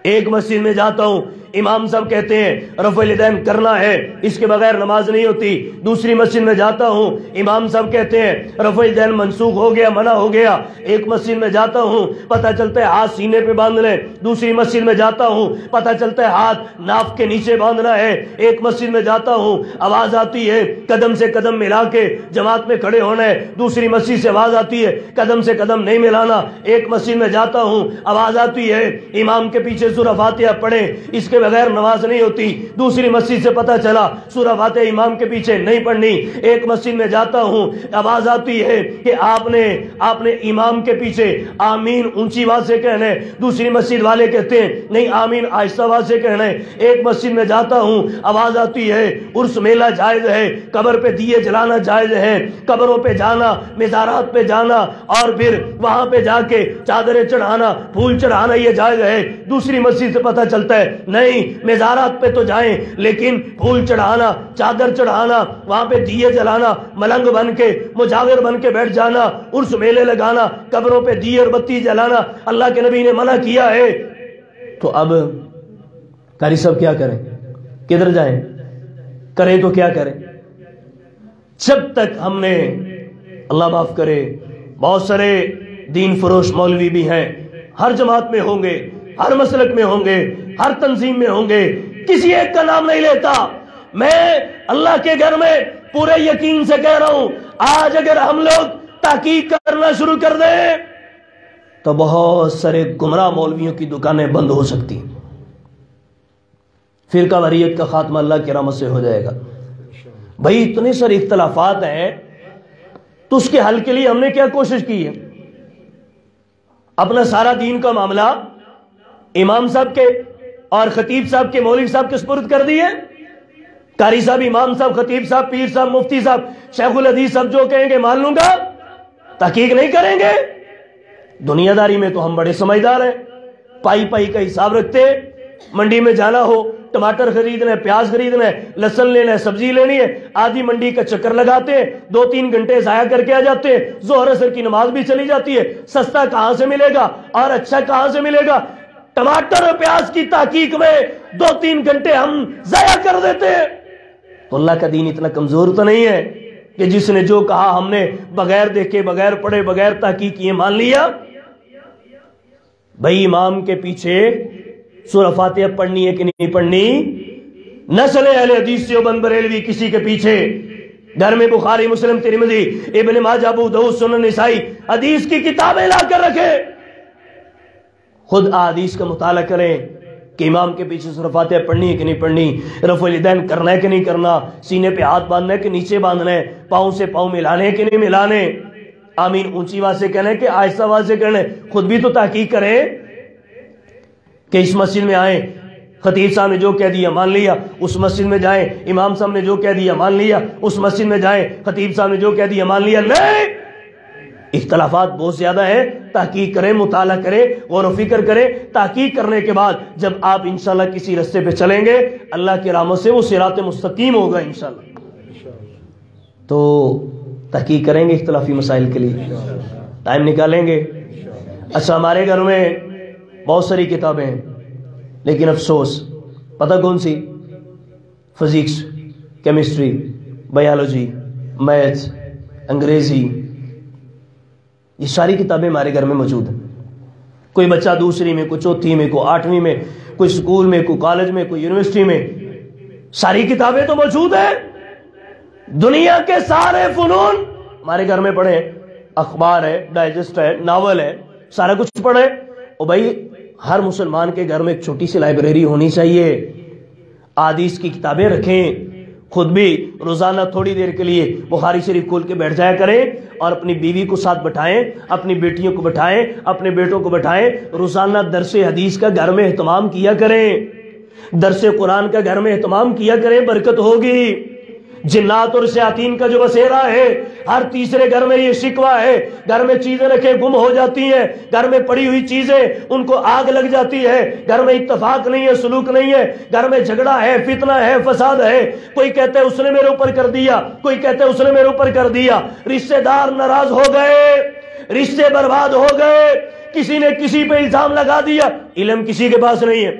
ایک مسجد میں جاتا ہوں، امام صاحب کہتے ہیں رفع الیدین کرنا ہے، اس کے بغیر نماز نہیں ہوتی۔ دوسری مسجد میں جاتا ہوں، امام صاحب کہتے ہیں رفع الیدین منسوخ ہو گیا، منع ہو گیا۔ ایک مسجد میں جاتا ہوں، پتہ چلتا ہے ہاتھ سینے پہ باندھ لیں۔ دوسری مسجد میں جاتا ہوں، پتہ چلتا ہے ہاتھ ناف کے نیچے باندھنا ہے۔ ایک مسجد میں جاتا ہوں، آواز آتی ہے قدم سے قدم ملا کے جماعت میں کھڑے ہونا ہے۔ دوسری مسجد سے آواز آتی ہے قدم سے قدم نہیں ملانا۔ ایک مسجد میں جاتا ہوں، آواز آتی ہے امام کے پیچھے سورہ فاتحہ پڑھیں، اس کے بغیر نماز نہیں ہوتی۔ دوسری مسجد سے پتہ چلا سورہ فاتحہ امام کے پیچھے نہیں پڑھنی۔ ایک مسجد میں جاتا ہوں، آواز آتی ہے کہ آپ نے امام کے پیچھے آمین اونچی آواز سے کہنا ہے۔ دوسری مسجد والے کہتے ہیں نہیں، آمین آہستہ آواز سے کہنا ہے۔ ایک مسجد میں جاتا ہوں، آواز آتی ہے عرس میلہ جائز ہے، قبر پہ دیے جلانا جائز ہے، قبروں پہ جانا، مزارات پہ جانا، اور پھر وہاں پہ جا کے چادریں چڑھانا، پھول چڑھانا یہ جائز ہے۔ دوسری مسجد سے پتہ چلتا ہے نہیں، مزارات پہ تو جائیں لیکن پھول چڑھانا، چادر چڑھانا، وہاں پہ دیے جلانا، ملنگ بن کے، مجاور بن کے بیٹھ جانا، عرس میلے لگانا، قبروں پہ دیے اور بتی جلانا اللہ کے نبی نے منع کیا ہے۔ تو اب قاری صاحب کیا کریں، کدھر جائیں، کریں تو کیا کریں؟ جب تک ہم نے، اللہ معاف کرے، بہت سارے دین فروش مولوی بھی ہیں، ہر جماعت میں ہوں گے، ہر مسلک میں ہوں گے، ہر تنظیم میں ہوں گے، کسی ایک کا نام نہیں لیتا۔ میں اللہ کے گھر میں پورے یقین سے کہہ رہا ہوں، آج اگر ہم لوگ تحقیق کرنا شروع کر دیں تو بہت سارے گمراہ مولویوں کی دکانیں بند ہو سکتی ہیں۔ فرقہ واریت کا خاتمہ اللہ کی رحمت سے ہو جائے گا۔ بھائی اتنے سارے اختلافات ہیں تو اس کے حل کے لیے ہم نے کیا کوشش کی ہے؟ اپنا سارا دین کا معاملہ امام صاحب کے اور خطیب صاحب کے، مولوی صاحب کے سپرد کر دیے۔ قاری صاحب، امام صاحب، خطیب صاحب، پیر صاحب، مفتی صاحب، شیخ الحدیث صاحب جو کہیں گے مان لوں گا، تحقیق نہیں کریں گے۔ دنیا داری میں تو ہم بڑے سمجھدار ہیں، پائی پائی کا حساب رکھتے۔ منڈی میں جانا ہو، ٹماٹر خریدنا ہے، پیاز خریدنا ہے، لہسن لینا ہے، سبزی لینی ہے، آدھی منڈی کا چکر لگاتے ہیں، 2-3 گھنٹے ضائع کر کے آ جاتے ہیں، ظہر عصر کی نماز بھی چلی جاتی ہے۔ سستا کہاں سے ملے گا اور اچھا کہاں سے ملے گا؟ ٹماٹر اور پیاز کی تحقیق میں 2-3 گھنٹے ہم ضائع کر دیتے ہیں۔ تو اللہ کا دین اتنا کمزور تو نہیں ہے کہ جس نے جو کہا ہم نے بغیر دیکھے، بغیر پڑھے، بغیر تحقیق کیے مان لیا۔ بھائی امام کے پیچھے سورہ فاتحہ پڑھنی ہے کہ نہیں پڑھنی؟ نسل اہل حدیث دیوبند بریلوی کسی کے پیچھے گھر میں بخاری، مسلم، ترمذی، ابن ماجہ، ابو داؤد، سنن نسائی حدیث کی کتابیں لا کر رکھے، خود احادیث کا مطالعہ کریں کہ امام کے پیچھے سورہ فاتحہ پڑھنی ہے کہ نہیں پڑھنی، رفع الیدین کرنا ہے کہ نہیں کرنا، سینے پہ ہاتھ باندھنا ہے کہ نیچے باندھنا ہے، پاؤں سے پاؤں ملانے ہے کہ نہیں ملانے، آمین اونچی آواز سے کہنا ہے کہ آہستہ آواز سے کہنا ہے۔ خود بھی تو تحقیق کریں کہ اس مسجد میں آئیں، خطیب صاحب نے جو کہہ دیا مان لیا، اس مسجد میں جائیں امام صاحب نے جو کہہ دیا مان لیا، اس مسجد میں جائیں خطیب صاحب نے جو کہہ دیا مان لیا۔ نہیں، اختلافات بہت زیادہ ہیں، تحقیق کریں، مطالعہ کریں، غور و فکر کریں۔ تحقیق کرنے کے بعد جب آپ انشاءاللہ کسی رستے پہ چلیں گے، اللہ کی رحمت سے وہ صراط مستقیم ہوگا انشاءاللہ۔ تو تحقیق کریں گے اختلافی مسائل کے لیے، ٹائم نکالیں گے۔ اچھا، ہمارے گھر میں بہت ساری کتابیں ہیں، لیکن افسوس پتہ کون سی؟ فزکس، کیمسٹری، بایولوجی، میتھس، انگریزی، یہ ساری کتابیں ہمارے گھر میں موجود ہیں۔ کوئی بچہ دوسری میں، کوئی چوتھی میں، کوئی 8ویں میں، کوئی سکول میں، کوئی کالج میں، کوئی یونیورسٹی میں، ساری کتابیں تو موجود ہیں۔ دنیا کے سارے فنون ہمارے گھر میں پڑھے، اخبار ہے، ڈائجسٹ ہے، ناول ہے، سارا کچھ پڑھے۔ اور بھائی ہر مسلمان کے گھر میں ایک چھوٹی سی لائبریری ہونی چاہیے، احادیث کی کتابیں رکھیں۔ خود بھی روزانہ تھوڑی دیر کے لیے بخاری شریف کھول کے بیٹھ جایا کریں، اور اپنی بیوی کو ساتھ بٹھائیں، اپنی بیٹیوں کو بٹھائیں، اپنے بیٹوں کو بٹھائیں۔ روزانہ درس حدیث کا گھر میں اہتمام کیا کریں، درس قرآن کا گھر میں اہتمام کیا کریں، برکت ہوگی۔ جنات اور شیاطین کا جو بسیرا ہے، ہر تیسرے گھر میں یہ شکوہ ہے، گھر میں چیزیں رکھے گم ہو جاتی ہیں، گھر میں پڑی ہوئی چیزیں ان کو آگ لگ جاتی ہے، گھر میں اتفاق نہیں ہے، سلوک نہیں ہے، گھر میں جھگڑا ہے، فتنہ ہے، فساد ہے۔ کوئی کہتا ہے اس نے میرے اوپر کر دیا، کوئی کہتا ہے اس نے میرے اوپر کر دیا، رشتہ دار ناراض ہو گئے، رشتے برباد ہو گئے، کسی نے کسی پہ الزام لگا دیا، علم کسی کے پاس نہیں ہے،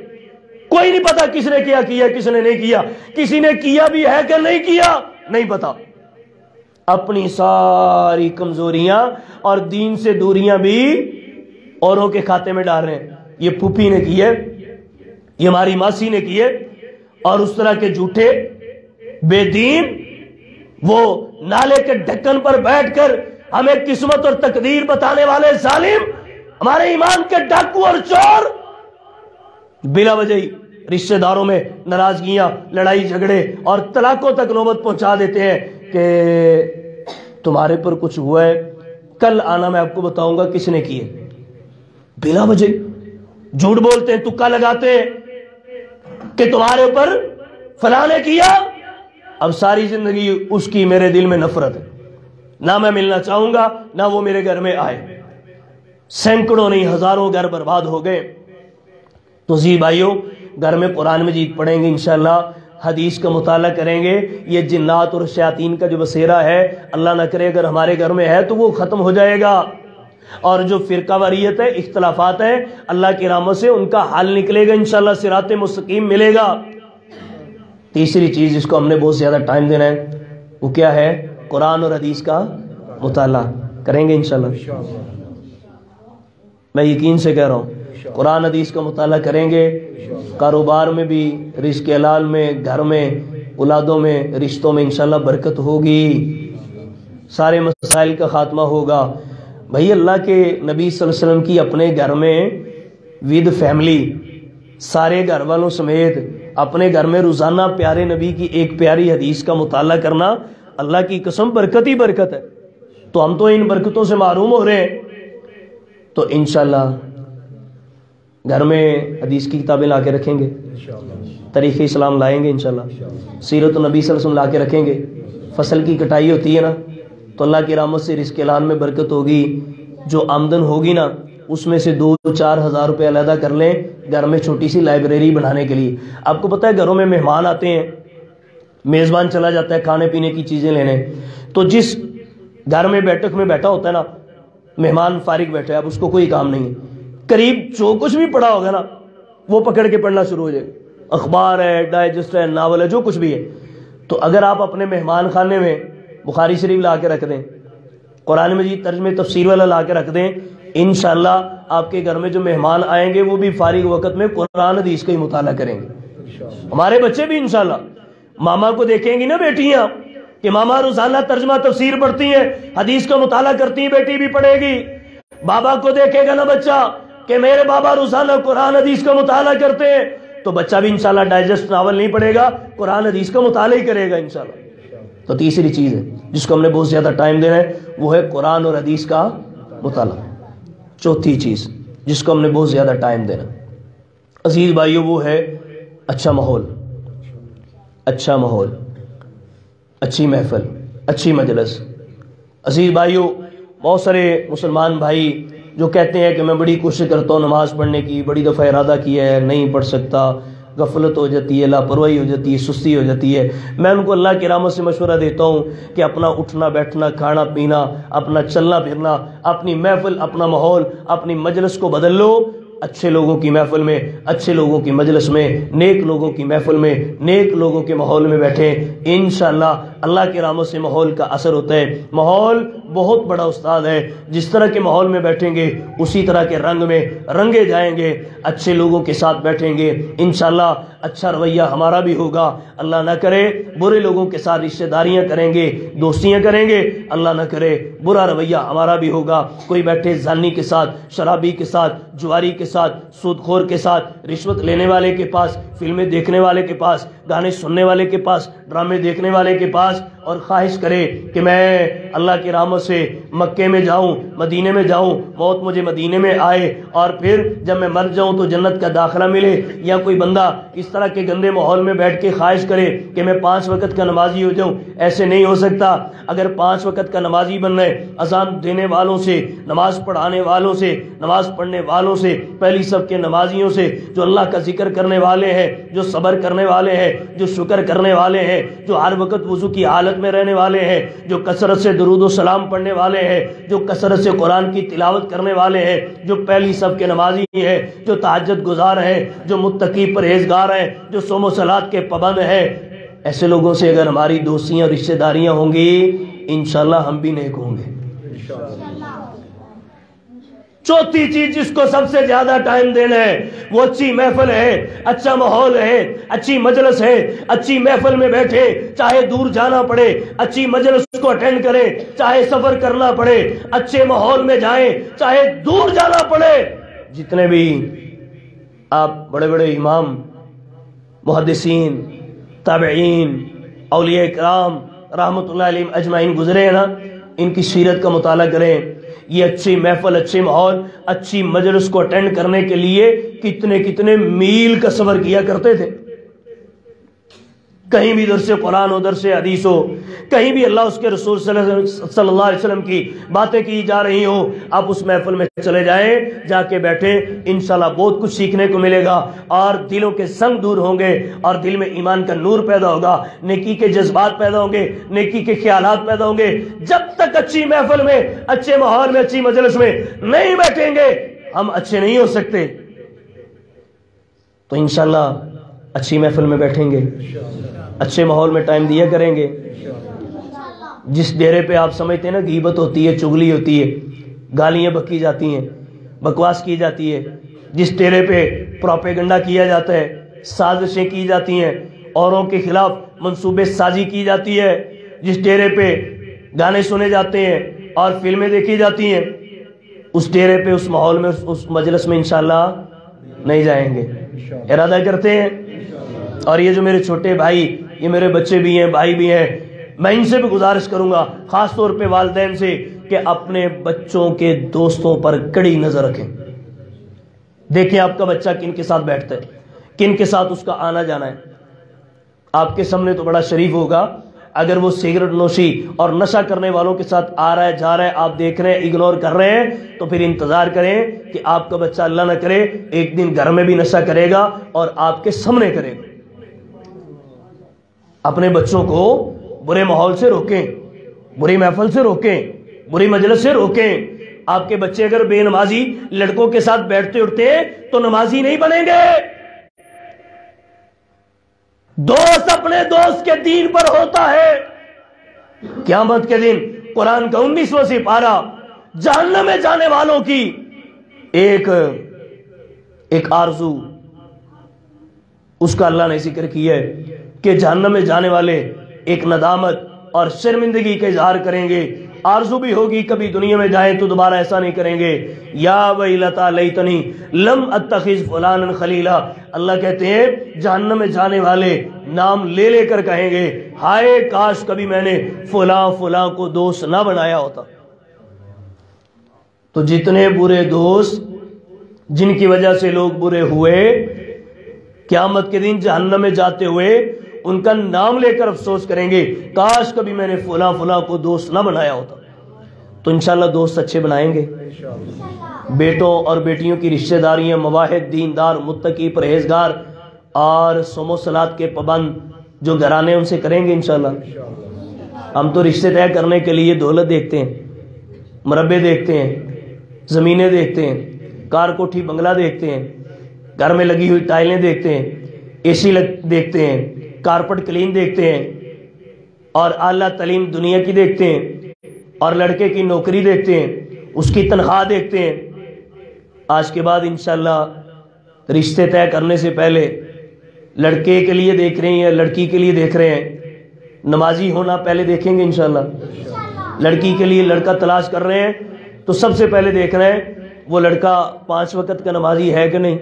کوئی نہیں پتا کس نے کیا کس نے نہیں کیا، کسی نے کیا بھی ہے کہ نہیں کیا نہیں پتا۔ اپنی ساری کمزوریاں اور دین سے دوریاں بھی اوروں کے کھاتے میں ڈال رہے ہیں۔ یہ پھوپھی نے کی ہے، یہ ہماری ماسی نے کی ہے، اور اس طرح کے جھوٹے بے دین وہ نالے کے ڈھکن پر بیٹھ کر ہمیں قسمت اور تقدیر بتانے والے ظالم، ہمارے ایمان کے ڈاکو اور چور بلا وجہ رشتہ داروں میں ناراضگیاں، لڑائی جھگڑے اور طلاقوں تک نوبت پہنچا دیتے ہیں کہ تمہارے پر کچھ ہوا ہے، کل آنا میں آپ کو بتاؤں گا کس نے کیے۔ بلا وجہ جھوٹ بولتے ہیں، تکا لگاتے ہیں کہ تمہارے اوپر فلاں نے کیا۔ اب ساری زندگی اس کی میرے دل میں نفرت ہے، نہ میں ملنا چاہوں گا نہ وہ میرے گھر میں آئے۔ سینکڑوں نہیں ہزاروں گھر برباد ہو گئے۔ تو جی بھائیوں، گھر میں قرآن مجید پڑھیں گے انشاءاللہ، حدیث کا مطالعہ کریں گے، یہ جنات اور شیاطین کا جو بسیرا ہے، اللہ نہ کرے اگر ہمارے گھر میں ہے تو وہ ختم ہو جائے گا۔ اور جو فرقہ واریت ہے، اختلافات ہیں، اللہ کی رحمت سے ان کا حل نکلے گا انشاءاللہ، صراط مستقیم ملے گا۔ تیسری چیز جس کو ہم نے بہت زیادہ ٹائم دینا ہے وہ کیا ہے؟ قرآن اور حدیث کا مطالعہ کریں گے انشاءاللہ۔ میں یقین سے کہہ رہا ہوں قرآن حدیث کا مطالعہ کریں گے، کاروبار میں بھی، رزق حلال میں، گھر میں، اولادوں میں، رشتوں میں انشاءاللہ برکت ہوگی، سارے مسائل کا خاتمہ ہوگا۔ بھائی اللہ کے نبی صلی اللہ علیہ وسلم کی اپنے گھر میں ود فیملی، سارے گھر والوں سمیت اپنے گھر میں روزانہ پیارے نبی کی ایک پیاری حدیث کا مطالعہ کرنا اللہ کی قسم برکت ہی برکت ہے. تو ہم تو ان برکتوں سے محروم ہو رہے ہیں. تو انشاءاللہ گھر میں حدیث کی کتابیں لا کے رکھیں گے, تاریخ اسلام لائیں گے انشاءاللہ, سیرت النبی صلی اللہ علیہ وسلم لا کے رکھیں گے. فصل کی کٹائی ہوتی ہے نا, تو اللہ کی رحمت سے رزق اعلان میں برکت ہوگی. جو آمدن ہوگی نا اس میں سے 2-4 ہزار روپے علیحدہ کر لیں گھر میں چھوٹی سی لائبریری بنانے کے لیے. آپ کو پتہ ہے گھروں میں مہمان آتے ہیں, میزبان چلا جاتا ہے کھانے پینے کی چیزیں لینے, تو جس گھر میں بیٹھک میں بیٹھا ہوتا ہے نا, مہمان فارغ بیٹھے, اب اس کو کوئی کام نہیں ہے, قریب جو کچھ بھی پڑھا ہوگا نا وہ پکڑ کے پڑھنا شروع ہو جائے گا. اخبار ہے, ڈائجسٹ ہے, ناول ہے, جو کچھ بھی ہے. تو اگر آپ اپنے مہمان خانے میں بخاری شریف لا کے رکھ دیں, قرآن مجید ترجمے تفسیر والا لا کے رکھ دیں, انشاءاللہ آپ کے گھر میں جو مہمان آئیں گے وہ بھی فارغ وقت میں قرآن حدیث کا ہی مطالعہ کریں گے. ہمارے بچے بھی انشاءاللہ ماما کو دیکھیں گی نا بیٹیاں کہ ماما روزانہ ترجمہ تفسیر پڑھتی ہیں, حدیث کا مطالعہ کرتی ہیں, بیٹی بھی پڑھے گی. بابا کو دیکھے گا نا بچہ کہ میرے بابا روزانہ قرآن حدیث کا مطالعہ کرتے ہیں, تو بچہ بھی انشاءاللہ ڈائجسٹ ناول نہیں پڑھے گا, قرآن حدیث کا مطالعہ ہی کرے گا انشاءاللہ. تو تیسری چیز ہے جس کو ہم نے بہت زیادہ ٹائم دینا ہے وہ ہے قرآن اور حدیث کا مطالعہ. چوتھی چیز جس کو ہم نے بہت زیادہ ٹائم دینا عزیز بھائیو وہ ہے اچھا ماحول. اچھا ماحول, اچھی محفل, اچھی مجلس. عزیز بھائیو بہت سارے مسلمان بھائی جو کہتے ہیں کہ میں بڑی کوشش کرتا ہوں نماز پڑھنے کی, بڑی دفعہ ارادہ کیا ہے, نہیں پڑھ سکتا, غفلت ہو جاتی ہے, لاپرواہی ہو جاتی ہے, سستی ہو جاتی ہے. میں ان کو اللہ کی رحمت سے مشورہ دیتا ہوں کہ اپنا اٹھنا بیٹھنا, کھانا پینا, اپنا چلنا پھرنا, اپنی محفل, اپنا ماحول, اپنی مجلس کو بدل لو. اچھے لوگوں کی محفل میں, اچھے لوگوں کی مجلس میں, نیک لوگوں کی محفل میں, نیک لوگوں کے ماحول میں بیٹھیں. انشاءاللہ اللہ کی رحمت سے ماحول کا اثر ہوتا ہے. ماحول بہت بڑا استاد ہے, جس طرح کے ماحول میں بیٹھیں گے اسی طرح کے رنگ میں رنگے جائیں گے. اچھے لوگوں کے ساتھ بیٹھیں گے انشاءاللہ اچھا رویہ ہمارا بھی ہوگا. اللہ نہ کرے برے لوگوں کے ساتھ رشتہ داریاں کریں گے, دوستیاں کریں گے, اللہ نہ کرے برا رویہ ہمارا بھی ہوگا. کوئی بیٹھے زانی کے ساتھ, شرابی کے ساتھ, جواری کے ساتھ, سود خور کے ساتھ, رشوت لینے والے کے پاس, فلمیں دیکھنے والے کے پاس, گانے سننے والے کے پاس, ڈرامے دیکھنے والے کے پاس, اور خواہش کرے کہ میں اللہ کی رحمت سے مکے میں جاؤں, مدینے میں جاؤں, موت مجھے مدینے میں آئے اور پھر جب میں مر جاؤں تو جنت کا داخلہ ملے. یا کوئی بندہ اس طرح کے گندے ماحول میں بیٹھ کے خواہش کرے کہ میں 5 وقت کا نمازی ہو جاؤں. ایسے نہیں ہو سکتا. اگر 5 وقت کا نمازی بننا ہے, اذان دینے والوں سے, نماز پڑھانے والوں سے, نماز پڑھنے والوں سے, پہلی صف کے نمازیوں سے, جو اللہ کا ذکر کرنے والے ہیں, جو صبر کرنے والے ہیں, جو شکر کرنے والے ہیں, جو ہر وقت وضو کی حالت میں رہنے والے ہیں, جو کثرت سے درود و سلام پڑھنے والے ہیں, جو کثرت سے قرآن کی تلاوت کرنے والے ہیں, جو پہلی صف کے نمازی ہیں, جو تہجد گزار ہیں, جو متقی پرہیزگار ہیں, جو صوم و صلات کے پابند ہیں. ایسے لوگوں سے اگر ہماری دوستیاں اور رشتہ داریاں ہوں گی انشاءاللہ ہم بھی نیک ہوں گے. چوتھی چیز جس کو سب سے زیادہ ٹائم دینا ہے وہ اچھی محفل ہے, اچھا ماحول ہے, اچھی مجلس ہے. اچھی محفل میں بیٹھے, چاہے دور جانا پڑے, اچھی مجلس کو اٹینڈ کریں, چاہے سفر کرنا پڑے, اچھے ماحول میں جائیں, چاہے دور جانا پڑے. جتنے بھی آپ بڑے بڑے امام, محدثین, تابعین, اولیاء کرام رحمت اللہ علیہم اجمعین گزرے ہیں نا, ان کی سیرت کا مطالعہ کریں. یہ اچھی محفل, اچھے ماحول, اچھی مجلس کو اٹینڈ کرنے کے لیے کتنے کتنے میل کا سفر کیا کرتے تھے. کہیں بھی ادھر سے قرآن, ادھر سے حدیث ہو, کہیں بھی اللہ اس کے رسول صلی اللہ علیہ وسلم کی باتیں کی جا رہی ہوں, آپ اس محفل میں چلے جائیں, جا کے بیٹھیں, انشاءاللہ بہت کچھ سیکھنے کو ملے گا اور دلوں کے سنگ دور ہوں گے اور دل میں ایمان کا نور پیدا ہوگا, نیکی کے جذبات پیدا ہوں گے, نیکی کے خیالات پیدا ہوں گے. جب تک اچھی محفل میں, اچھے ماحول میں, اچھی مجلس میں نہیں بیٹھیں گے ہم اچھے نہیں ہو سکتے. تو انشاءاللہ اچھی محفل میں بیٹھیں گے, اچھے ماحول میں ٹائم دیا کریں گے. جس ڈیرے پہ آپ سمجھتے ہیں نا غیبت ہوتی ہے, چغلی ہوتی ہے, گالیاں بکی جاتی ہیں, بکواس کی جاتی ہے, جس ڈیرے پہ پروپیگنڈا کیا جاتا ہے, سازشیں کی جاتی ہیں, اوروں کے خلاف منصوبے سازی کی جاتی ہے, جس ڈیرے پہ گانے سنے جاتے ہیں اور فلمیں دیکھی جاتی ہیں, اس ڈیرے پہ, اس ماحول میں, اس مجلس میں انشاءاللہ نہیں جائیں گے. ارادہ کرتے ہیں اور یہ جو میرے چھوٹے بھائی، یہ میرے بچے بھی ہیں، بھائی بھی ہیں، میں ان سے بھی گزارش کروں گا، خاص طور پہ والدین سے، کہ اپنے بچوں کے دوستوں پر کڑی نظر رکھیں۔ دیکھیں آپ کا بچہ کن کے ساتھ بیٹھتا ہے، کن کے ساتھ اس کا آنا جانا ہے۔ آپ کے سامنے تو بڑا شریف ہوگا، اگر وہ سگریٹ نوشی اور نشہ کرنے والوں کے ساتھ آ رہا ہے، جا رہا ہے، آپ دیکھ رہے ہیں، اگنور کر رہے ہیں، تو پھر انتظار کریں کہ آپ کا بچہ اللہ نہ کرے ایک دن گھر میں بھی نشہ کرے گا اور آپ کے سامنے کرے گا۔ اپنے بچوں کو برے ماحول سے روکیں، بری محفل سے روکیں، بری مجلس سے روکیں۔ آپ کے بچے اگر بے نمازی لڑکوں کے ساتھ بیٹھتے اٹھتے ہیں تو نمازی نہیں بنیں گے۔ دوست اپنے دوست کے دین پر ہوتا ہے۔ قیامت کے دن قرآن کا 19واں سپارہ جہنم میں جانے والوں کی ایک آرزو، اس کا اللہ نے ذکر کیا ہے کہ جہنم میں جانے والے ایک ندامت اور شرمندگی کا اظہار کریں گے۔ آرزو بھی ہوگی کبھی دنیا میں جائیں تو دوبارہ ایسا نہیں کریں گے۔ یا ویلتا لیتنی لم اتخذ فلانا خلیلا، اللہ کہتے ہیں جہنم میں جانے والے نام لے لے کر کہیں گے، ہائے کاش کبھی میں نے فلاں فلاں کو دوست نہ بنایا ہوتا۔ تو جتنے برے دوست جن کی وجہ سے لوگ برے ہوئے، قیامت کے دن جہنم میں جاتے ہوئے ان کا نام لے کر افسوس کریں گے، کاش کبھی میں نے فلاں فلاں کو دوست نہ بنایا ہوتا۔ تو انشاءاللہ دوست اچھے بنائیں گے۔ بیٹوں اور بیٹیوں کی رشتہ داریاں، مواہد، دیندار، متقی، پرہیزگار اور صوم و صلات کے پابند جو گھرانے ان سے کریں گے انشاءاللہ۔ ہم تو رشتے طے کرنے کے لیے دولت دیکھتے ہیں، مربے دیکھتے ہیں، زمینیں دیکھتے ہیں، کار کوٹھی بنگلہ دیکھتے ہیں، گھر میں لگی ہوئی ٹائلیں دیکھتے ہیں، اے سی دیکھتے ہیں، کارپٹ کلین دیکھتے ہیں، اور اعلیٰ تعلیم دنیا کی دیکھتے ہیں، اور لڑکے کی نوکری دیکھتے ہیں، اس کی تنخواہ دیکھتے ہیں۔ آج کے بعد انشاءاللہ رشتے طے کرنے سے پہلے لڑکے کے لیے دیکھ رہے ہیں یا لڑکی کے لیے دیکھ رہے ہیں، نمازی ہونا پہلے دیکھیں گے انشاءاللہ۔ لڑکی کے لیے لڑکا تلاش کر رہے ہیں تو سب سے پہلے دیکھ رہے ہیں وہ لڑکا 5 وقت کا نمازی ہے کہ نہیں۔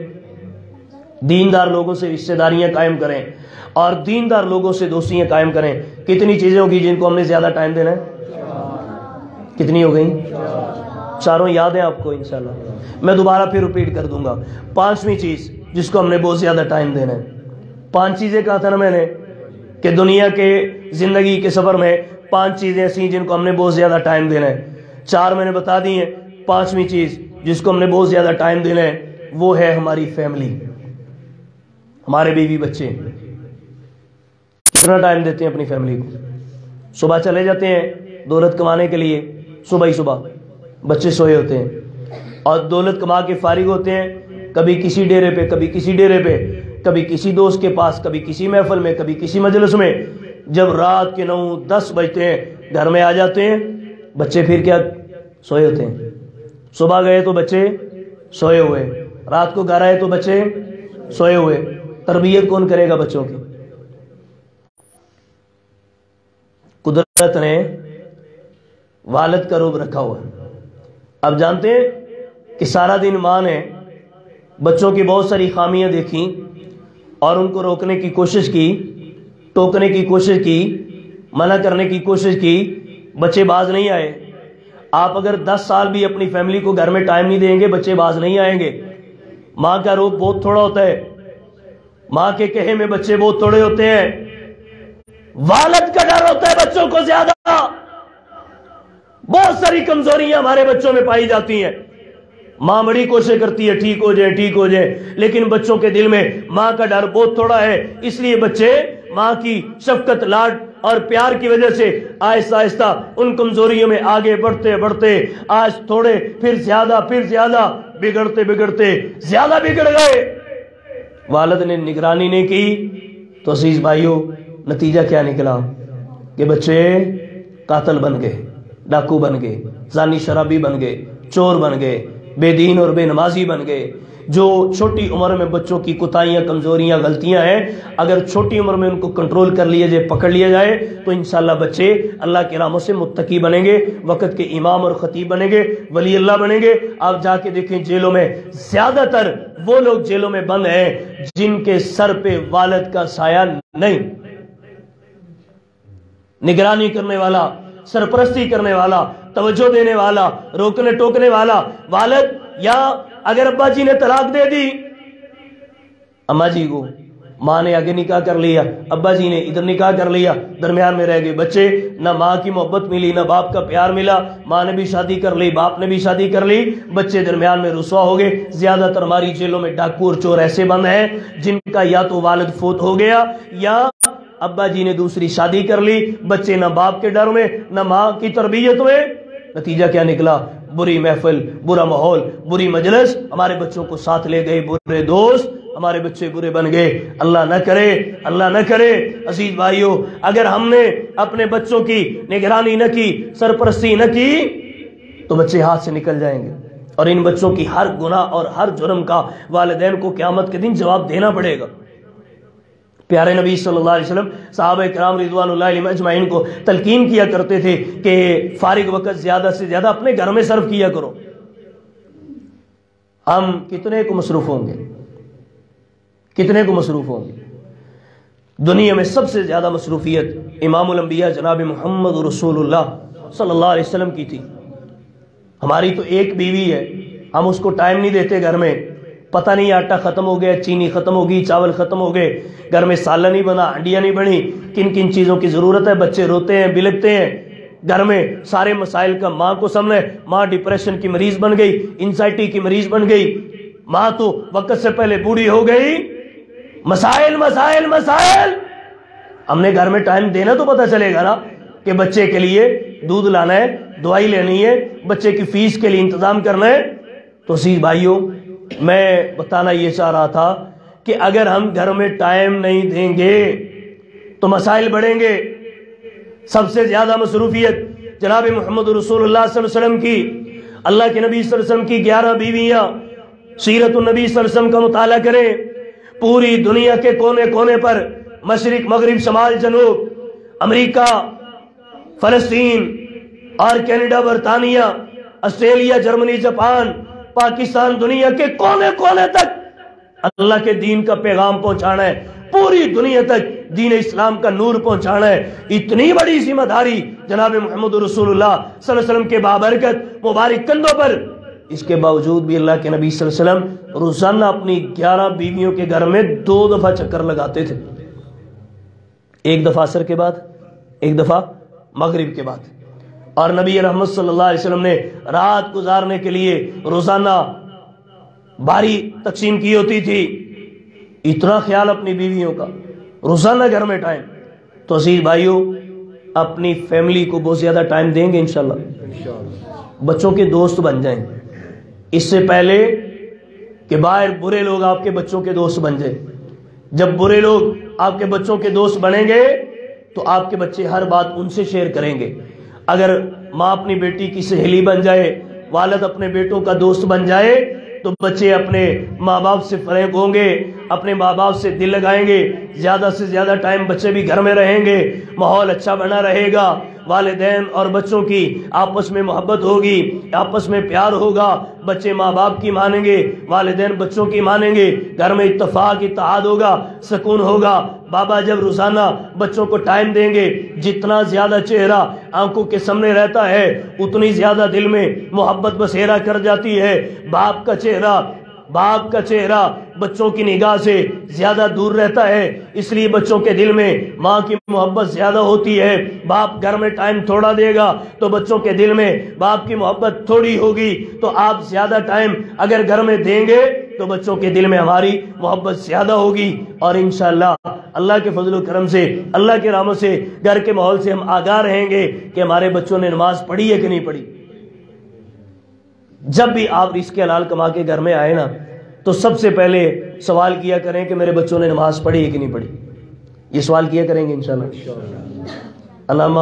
دیندار لوگوں سے رشتہ داریاں قائم کریں اور دیندار لوگوں سے دوستیاں قائم کریں۔ کتنی چیزیں ہوگی جن کو ہم نے زیادہ ٹائم دینا ہے؟ کتنی ہو گئیں؟ 4 یاد ہیں آپ کو انشاءاللہ؟ میں دوبارہ پھر ریپیٹ کر دوں گا۔ 5ویں چیز جس کو ہم نے بہت زیادہ ٹائم دینا ہے، 5 چیزیں کہا تھا نا میں نے کہ دنیا کے زندگی کے سفر میں 5 چیزیں ایسی جن کو ہم نے بہت زیادہ ٹائم دینا ہے۔ 4 میں نے بتا دی ہیں۔ 5ویں چیز جس کو ہم نے بہت زیادہ ٹائم دینا ہے وہ ہے ہماری فیملی، ہمارے بیوی بچے۔ کتنا ٹائم دیتے ہیں اپنی فیملی کو؟ صبح چلے جاتے ہیں دولت کمانے کے لیے، صبح ہی صبح بچے سوئے ہوتے ہیں، اور دولت کما کے فارغ ہوتے ہیں، کبھی کسی ڈیرے پہ، کبھی کسی ڈیرے پہ، کبھی کسی دوست کے پاس، کبھی کسی محفل میں، کبھی کسی مجلس میں۔ جب رات کے 9-10 بجتے ہیں گھر میں آ جاتے ہیں، بچے پھر کیا سوئے ہوتے ہیں۔ صبح گئے تو بچے سوئے ہوئے، رات کو گھر آئے تو بچے سوئے ہوئے۔ تربیت کون کرے گا بچوں کی؟ قدرت نے والد کا روپ رکھا ہوا ہے۔ اب جانتے ہیں کہ سارا دن ماں نے بچوں کی بہت ساری خامیاں دیکھی اور ان کو روکنے کی کوشش کی، ٹوکنے کی کوشش کی، منع کرنے کی کوشش کی، بچے باز نہیں آئے۔ آپ اگر 10 سال بھی اپنی فیملی کو گھر میں ٹائم نہیں دیں گے، بچے باز نہیں آئیں گے۔ ماں کا روپ بہت تھوڑا ہوتا ہے، ماں کے کہے میں بچے بہت تھوڑے ہوتے ہیں۔ والد کا ڈر ہوتا ہے بچوں کو زیادہ۔ بہت ساری کمزوریاں ہمارے بچوں میں پائی جاتی ہیں۔ ماں بڑی کوشش کرتی ہے ٹھیک ہو جائے، ٹھیک ہو جائے، لیکن بچوں کے دل میں ماں کا ڈر بہت تھوڑا ہے۔ اس لیے بچے ماں کی شفقت، لاڈ اور پیار کی وجہ سے آہستہ آہستہ ان کمزوریوں میں آگے بڑھتے بڑھتے آج تھوڑے پھر زیادہ بگڑتے بگڑتے زیادہ بگڑ گئے۔ والد نے نگرانی نہیں کی تو عزیز بھائیوں نتیجہ کیا نکلا کہ بچے قاتل بن گئے، ڈاکو بن گئے، زانی شرابی بن گئے، چور بن گئے، بے دین اور بے نمازی بن گئے. جو چھوٹی عمر میں بچوں کی کوتاہیاں، کمزوریاں، غلطیاں ہیں، اگر چھوٹی عمر میں ان کو کنٹرول کر لیا جائے، پکڑ لیا جائے، تو انشاءاللہ بچے اللہ کے ناموں سے متقی بنیں گے، وقت کے امام اور خطیب بنیں گے، ولی اللہ بنیں گے. آپ جا کے دیکھیں جیلوں میں زیادہ تر وہ لوگ جیلوں میں بند ہیں جن کے سر پہ والد کا سایہ نہیں. نگرانی کرنے والا، سرپرستی کرنے والا، توجہ دینے والا، روکنے ٹوکنے والا والد، یا اگر ابا جی نے طلاق دے دی، اماں جی کو ماں نے آگے نکاح کر لیا، ابا جی نے ادھر نکاح کر لیا، درمیان میں رہ گئے بچے، نہ ماں کی محبت ملی نہ باپ کا پیار ملا، ماں نے بھی شادی کر لی، باپ نے بھی شادی کر لی، بچے درمیان میں رسوا ہو گئے. زیادہ تر ہماری جیلوں میں ڈاکو اور چور ایسے بند ہیں جن کا یا تو والد فوت ہو گیا یا ابا جی نے دوسری شادی کر لی، بچے نہ باپ کے ڈر میں نہ ماں کی تربیت میں. نتیجہ کیا نکلا؟ بری محفل، برا ماحول، بری مجلس ہمارے بچوں کو ساتھ لے گئے، برے دوست، ہمارے بچے برے بن گئے. اللہ نہ کرے، اللہ نہ کرے. عزیز بھائیو، اگر ہم نے اپنے بچوں کی نگرانی نہ کی، سرپرستی نہ کی، تو بچے ہاتھ سے نکل جائیں گے، اور ان بچوں کی ہر گناہ اور ہر جرم کا والدین کو قیامت کے دن جواب دینا پڑے گا. پیارے نبی صلی اللہ علیہ وسلم صحابہ کرام رضوان اللہ علیہم اجمعین کو تلقین کیا کرتے تھے کہ فارغ وقت زیادہ سے زیادہ اپنے گھر میں صرف کیا کرو. ہم کتنے کو مصروف ہوں گے، کتنے کو مصروف ہوں گے؟ دنیا میں سب سے زیادہ مصروفیت امام الانبیاء جناب محمد رسول اللہ صلی اللہ علیہ وسلم کی تھی. ہماری تو ایک بیوی ہے، ہم اس کو ٹائم نہیں دیتے. گھر میں پتہ نہیں آٹا ختم ہو گیا، چینی ختم ہو گئی، چاول ختم ہو گئے، گھر میں سالن نہیں بنا، ہنڈیاں نہیں بنی، کن کن چیزوں کی ضرورت ہے. بچے روتے ہیں، بلکتے ہیں، گھر میں سارے مسائل کا ماں کو سامنے. ماں ڈپریشن کی مریض بن گئی، انزائٹی کی مریض بن گئی، ماں تو وقت سے پہلے بوڑھی ہو گئی. مسائل مسائل مسائل. ہم نے گھر میں ٹائم دینا تو پتہ چلے گا نا کہ بچے کے لیے دودھ لانا ہے، دوائی لینی ہے، بچے کی فیس کے لیے انتظام کرنا ہے. تو عزیز بھائیوں، میں بتانا یہ چاہ رہا تھا کہ اگر ہم گھر میں ٹائم نہیں دیں گے تو مسائل بڑھیں گے. سب سے زیادہ مصروفیت جناب محمد رسول اللہ صلی اللہ علیہ وسلم کی، اللہ کے نبی صلی اللہ علیہ وسلم کی 11 بیویاں. سیرت النبی صلی اللہ علیہ وسلم کا مطالعہ کریں، پوری دنیا کے کونے کونے پر، مشرق مغرب شمال جنوب، امریکہ، فلسطین اور کینیڈا، برطانیہ، آسٹریلیا، جرمنی، جاپان، پاکستان، دنیا کے کونے کونے تک اللہ کے دین کا پیغام پہنچانا ہے، پوری دنیا تک دین اسلام کا نور پہنچانا ہے. اتنی بڑی ذمہ داری جناب محمد رسول اللہ صلی اللہ علیہ وسلم کے بابرکت مبارک کندھوں پر. اس کے باوجود بھی اللہ کے نبی صلی اللہ علیہ وسلم روزانہ اپنی 11 بیویوں کے گھر میں 2 دفعہ چکر لگاتے تھے. ایک دفعہ عصر کے بعد، ایک دفعہ مغرب کے بعد. اور نبی رحمت صلی اللہ علیہ وسلم نے رات گزارنے کے لیے روزانہ باری تقسیم کی ہوتی تھی. اتنا خیال اپنی بیویوں کا، روزانہ گھر میں ٹائم. تو عزیز بھائیوں، اپنی فیملی کو بہت زیادہ ٹائم دیں گے انشاءاللہ، بچوں کے دوست بن جائیں. اس سے پہلے کہ باہر برے لوگ آپ کے بچوں کے دوست بن جائیں. جب برے لوگ آپ کے بچوں کے دوست بنیں گے تو آپ کے بچے ہر بات ان سے شیئر کریں گے. اگر ماں اپنی بیٹی کی سہیلی بن جائے، والد اپنے بیٹوں کا دوست بن جائے، تو بچے اپنے ماں باپ سے فریق ہوں گے، اپنے ماں باپ سے دل لگائیں گے. زیادہ سے زیادہ ٹائم بچے بھی گھر میں رہیں گے، ماحول اچھا بنا رہے گا، والدین اور بچوں کی آپس میں محبت ہوگی، آپس میں پیار ہوگا، بچے ماں باپ کی مانیں گے، والدین بچوں کی مانیں گے، گھر میں اتفاق اتحاد ہوگا، سکون ہوگا. بابا جب روزانہ بچوں کو ٹائم دیں گے، جتنا زیادہ چہرہ آنکھوں کے سامنے رہتا ہے اتنی زیادہ دل میں محبت بسیرا کر جاتی ہے. باپ کا چہرہ بچوں کی نگاہ سے زیادہ دور رہتا ہے، اس لیے بچوں کے دل میں ماں کی محبت زیادہ ہوتی ہے. باپ گھر میں ٹائم تھوڑا دے گا تو بچوں کے دل میں باپ کی محبت تھوڑی ہوگی. تو آپ زیادہ ٹائم اگر گھر میں دیں گے تو بچوں کے دل میں ہماری محبت زیادہ ہوگی. اور انشاءاللہ اللہ کے فضل و کرم سے، اللہ کے رحمت سے، گھر کے ماحول سے ہم آگاہ رہیں گے کہ ہمارے بچوں نے نماز پڑھی ہے کہ نہیں پڑھی. جب بھی آپ رزق حلال کما کے گھر میں آئے نا تو سب سے پہلے سوال کیا کریں کہ میرے بچوں نے نماز پڑھی ہے کہ نہیں پڑھی. یہ سوال کیا کریں گے انشاءاللہ. علامہ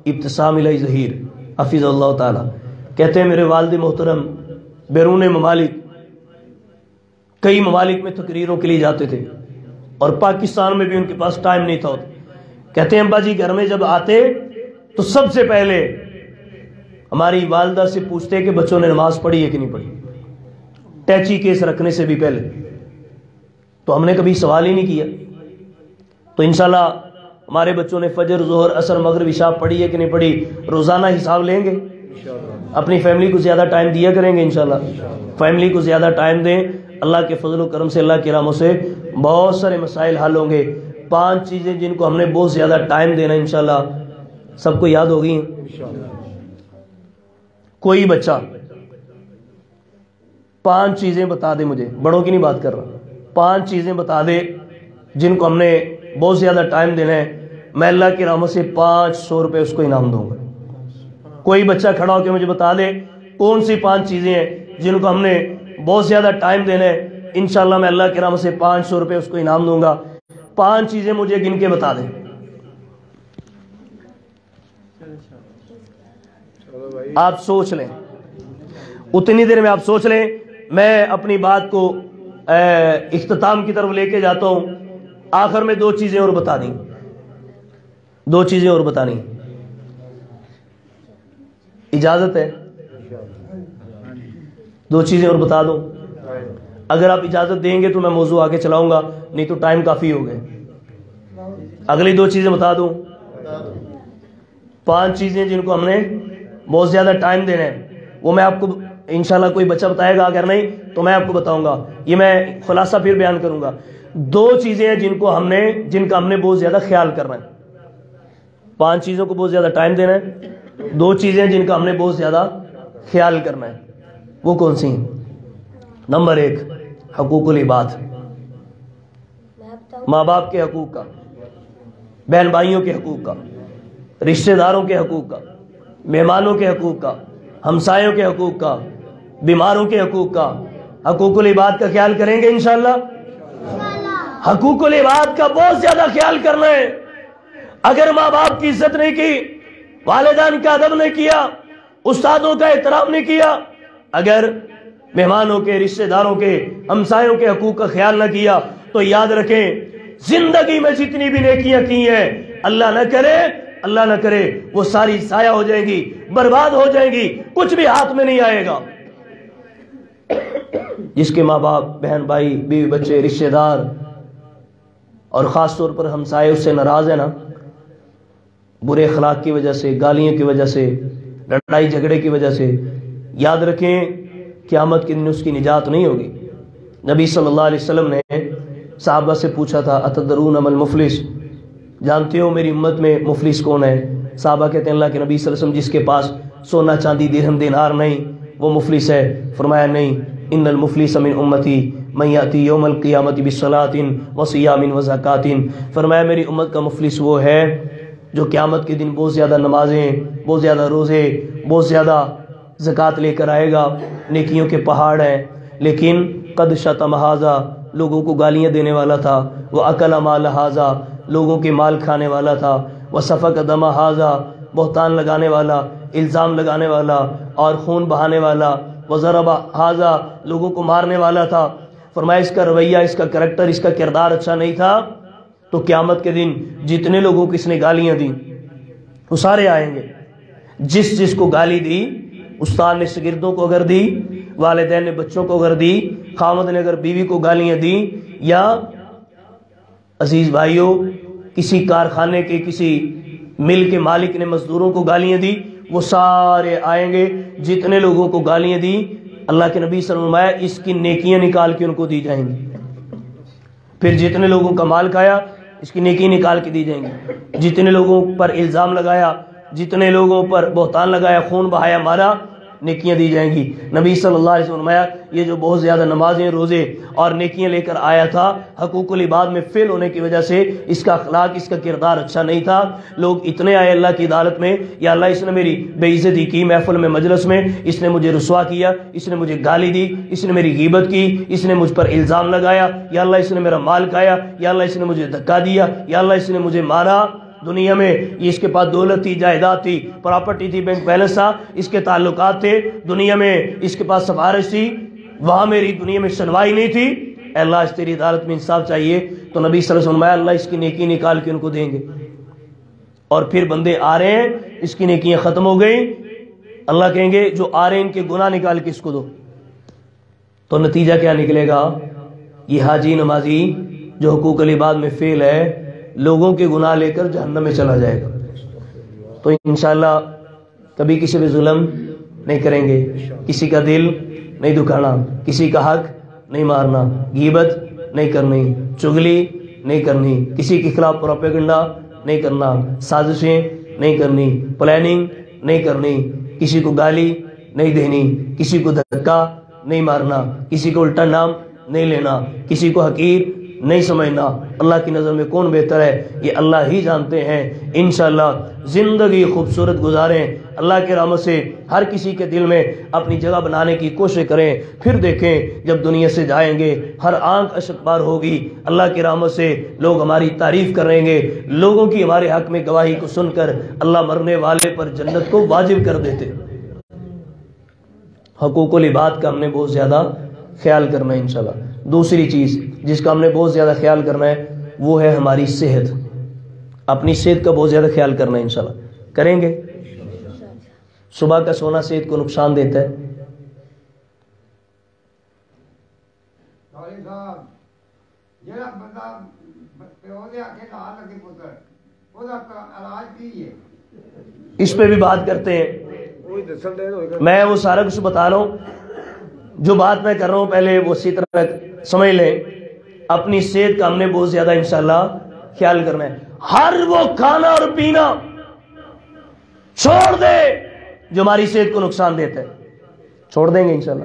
ابتسام الہی ظہیر حفظ اللہ تعالی کہتے ہیں میرے والد محترم بیرون ممالک، کئی ممالک میں تقریروں کے لیے جاتے تھے، اور پاکستان میں بھی ان کے پاس ٹائم نہیں تھا. کہتے ہیں ابا جی گھر میں جب آتے تو سب سے پہلے ہماری والدہ سے پوچھتے کہ بچوں نے نماز پڑھی ہے کہ نہیں پڑھی، ٹیچی کیس رکھنے سے بھی پہلے. تو ہم نے کبھی سوال ہی نہیں کیا. تو انشاءاللہ ہمارے بچوں نے فجر، ظہر، عصر، مغرب، عشاء پڑھی ہے کہ نہیں پڑھی، روزانہ حساب لیں گے. اپنی فیملی کو زیادہ ٹائم دیا کریں گے انشاءاللہ. فیملی کو زیادہ ٹائم دیں. اللہ کے فضل و کرم سے، اللہ کے رحموں سے بہت سارے مسائل حل ہوں گے. 5 چیزیں جن کو ہم نے بہت زیادہ ٹائم دینا انشاءاللہ سب کو یاد ہوگی. کوئی بچہ 5 چیزیں بتا دے مجھے، بڑوں کی نہیں بات کر رہا، 5 چیزیں بتا دے جن کو ہم نے بہت زیادہ ٹائم دینا ہے، میں اللہ کی رحمت سے 500 روپے اس کو انعام دوں گا. کوئی بچہ کھڑا ہو کے مجھے بتا دے کون سی 5 چیزیں ہیں جن کو ہم نے بہت زیادہ ٹائم دینا ہے، انشاءاللہ میں اللہ کی رحمت سے 500 روپے اس کو انعام دوں گا. 5 چیزیں مجھے گن کے بتا دیں. آپ سوچ لیں، اتنی دیر میں آپ سوچ لیں. میں اپنی بات کو اختتام کی طرف لے کے جاتا ہوں. آخر میں 2 چیزیں اور بتا دیں، 2 چیزیں اور بتانی. اجازت ہے 2 چیزیں اور بتا دوں؟ اگر آپ اجازت دیں گے تو میں موضوع آگے چلاؤں گا، نہیں تو ٹائم کافی ہو گئے. اگلی 2 چیزیں بتا دوں. 5 چیزیں جن کو ہم نے بہت زیادہ ٹائم دینا ہے، وہ میں آپ کو انشاءاللہ کوئی بچہ بتائے گا، اگر نہیں تو میں آپ کو بتاؤں گا. یہ میں خلاصہ پھر بیان کروں گا. 2 چیزیں ہیں جن کا ہم نے بہت زیادہ خیال کرنا ہے. 5 چیزوں کو بہت زیادہ ٹائم دینا ہے. 2 چیزیں جن کا ہم نے بہت زیادہ خیال کرنا ہے. وہ کون سی ہیں؟ نمبر 1 حقوق العباد، ماں باپ کے حقوق کا، بہن بھائیوں کے حقوق کا، رشتہ داروں کے حقوق کا، مہمانوں کے حقوق کا، ہمسایوں کے حقوق کا، بیماروں کے حقوق کا. حقوق العباد کا خیال کریں گے انشاءاللہ. حقوق العباد کا بہت زیادہ خیال کرنا ہے. اگر ماں باپ کی عزت نہیں کی، والدین کا ادب نہیں کیا، استادوں کا احترام نہیں کیا، اگر مہمانوں کے، رشتہ داروں کے، ہمسایوں کے حقوق کا خیال نہ کیا، تو یاد رکھیں زندگی میں جتنی بھی نیکیاں کی ہیں، اللہ نہ کرے وہ ساری ضائع ہو جائیں گی، برباد ہو جائیں گی، کچھ بھی ہاتھ میں نہیں آئے گا. جس کے ماں باپ، بہن بھائی، بیوی بچے، رشتہ دار اور خاص طور پر ہمسائے اس سے ناراض ہے نا، برے اخلاق کی وجہ سے، گالیوں کی وجہ سے، لڑائی جھگڑے کی وجہ سے، یاد رکھیں قیامت کے دن اس کی نجات نہیں ہوگی. نبی صلی اللہ علیہ وسلم نے صحابہ سے پوچھا تھا اتدرون من المفلس، جانتے ہو میری امت میں مفلس کون ہے؟ صحابہ کہتے ہیں اللہ کے نبی صلی اللہ علیہ وسلم جس کے پاس سونا چاندی درہم دینار نہیں وہ مفلس ہے. فرمایا نہیں، ان المفلس من امتی من یاتی یوم القیامت بصلاۃ وصیام وزکات. فرمایا میری امت کا مفلس وہ ہے جو قیامت کے دن بہت زیادہ نمازیں، بہت زیادہ روزے، بہت زیادہ زکوٰۃ لے کر آئے گا، نیکیوں کے پہاڑ ہیں، لیکن قد شتم ھذا، لوگوں کو گالیاں دینے والا تھا، وہ اکل مال ھذا، لوگوں کے مال کھانے والا تھا، وہ سفک دم ھذا، بہتان لگانے والا، الزام لگانے والا اور خون بہانے والا، وہ ضرب ھذا، لوگوں کو مارنے والا تھا. فرمایا اس کا رویہ، اس کا کریکٹر، اس کا کردار اچھا نہیں تھا، تو قیامت کے دن جتنے لوگوں کو اس نے گالیاں دی وہ سارے آئیں گے. جس کو گالی دی، استاد نے شاگردوں کو اگر دی، والدین نے بچوں کو اگر دی، خاوند نے اگر بیوی کو گالیاں دی، یا عزیز بھائیوں کسی کارخانے کے، کسی مل کے مالک نے مزدوروں کو گالیاں دی، وہ سارے آئیں گے. جتنے لوگوں کو گالیاں دی، اللہ کے نبی صلی اللہ علیہ وسلم اس کی نیکیاں نکال کے ان کو دی جائیں گی. پھر جتنے لوگوں کا مال کھایا، اس کی نیکی نکال کے دی جائیں گی. جتنے لوگوں پر الزام لگایا، جتنے لوگوں پر بہتان لگایا، خون بہایا، مارا، نیکیاں دی جائیں گی. نبی صلی اللہ علیہ وسلم فرمایا یہ جو بہت زیادہ نمازیں، روزے اور نیکیاں لے کر آیا تھا، حقوق العباد میں فیل ہونے کی وجہ سے اس کا اخلاق، اس کا کردار اچھا نہیں تھا. لوگ اتنے آئے اللہ کی عدالت میں، یا اللہ اس نے میری بے عزتی کی محفل میں، مجلس میں، اس نے مجھے رسوا کیا، اس نے مجھے گالی دی، اس نے میری غیبت کی، اس نے مجھ پر الزام لگایا، یا اللہ اس نے میرا مال کھایا، یا اللہ اس نے مجھے دھکا دیا، یا اللہ اس نے مجھے مارا. دنیا میں یہ اس کے پاس دولت تھی، جائیداد تھی، پراپرٹی تھی، بینک بیلنس تھا، اس کے تعلقات تھے دنیا میں، اس کے پاس سفارش تھی، وہاں میری دنیا میں سنوائی نہیں تھی، اے اللہ اس تیری عدالت میں انصاف چاہیے، تو نبی صلی اللہ علیہ وسلم فرمایا اللہ اس کی نیکی نکال کے ان کو دیں گے۔ اور پھر بندے آ رہے ہیں، اس کی نیکیاں ختم ہو گئی، اللہ کہیں گے جو آ رہے ہیں ان کے گناہ نکال کے اس کو دو۔ تو نتیجہ کیا نکلے گا؟ یہ حاجی نمازی جو حقوق العباد میں فیل ہے، لوگوں کے گناہ لے کر جہنم میں چلا جائے گا۔ تو انشاءاللہ کبھی کسی پہ ظلم نہیں کریں گے، کسی کا دل نہیں دکھانا، کسی کا حق نہیں مارنا، غیبت نہیں کرنی، چغلی نہیں کرنی، کسی کے خلاف پروپیگنڈا نہیں کرنا، سازشیں نہیں کرنی، پلاننگ نہیں کرنی، کسی کو گالی نہیں دینی، کسی کو دھکا نہیں مارنا، کسی کو الٹا نام نہیں لینا، کسی کو حقیر نہیں سمجھنا۔ اللہ کی نظر میں کون بہتر ہے یہ اللہ ہی جانتے ہیں۔ انشاءاللہ زندگی خوبصورت گزاریں، اللہ کے رحمت سے ہر کسی کے دل میں اپنی جگہ بنانے کی کوشش کریں، پھر دیکھیں جب دنیا سے جائیں گے ہر آنکھ اشک بار ہوگی، اللہ کی رحمت سے لوگ ہماری تعریف کریں گے، لوگوں کی ہمارے حق میں گواہی کو سن کر اللہ مرنے والے پر جنت کو واجب کر دیتے۔ حقوق العباد کا ہم نے بہت زیادہ خیال کرنا ہے انشاءاللہ۔ دوسری چیز جس کا ہم نے بہت زیادہ خیال کرنا ہے وہ ہے ہماری صحت، اپنی صحت کا بہت زیادہ خیال کرنا ہے انشاءاللہ۔ کریں گے؟ صبح کا سونا صحت کو نقصان دیتا ہے۔ اس پہ بھی بات کرتے ہیں، میں وہ سارا کچھ بتا رہا ہوں، جو بات میں کر رہا ہوں پہلے وہ اسی طرح سمجھ لیں۔ اپنی صحت کا ہم نے بہت زیادہ انشاءاللہ خیال کرنا ہے۔ ہر وہ کھانا اور پینا چھوڑ دے جو ہماری صحت کو نقصان دیتا ہے، چھوڑ دیں گے انشاءاللہ۔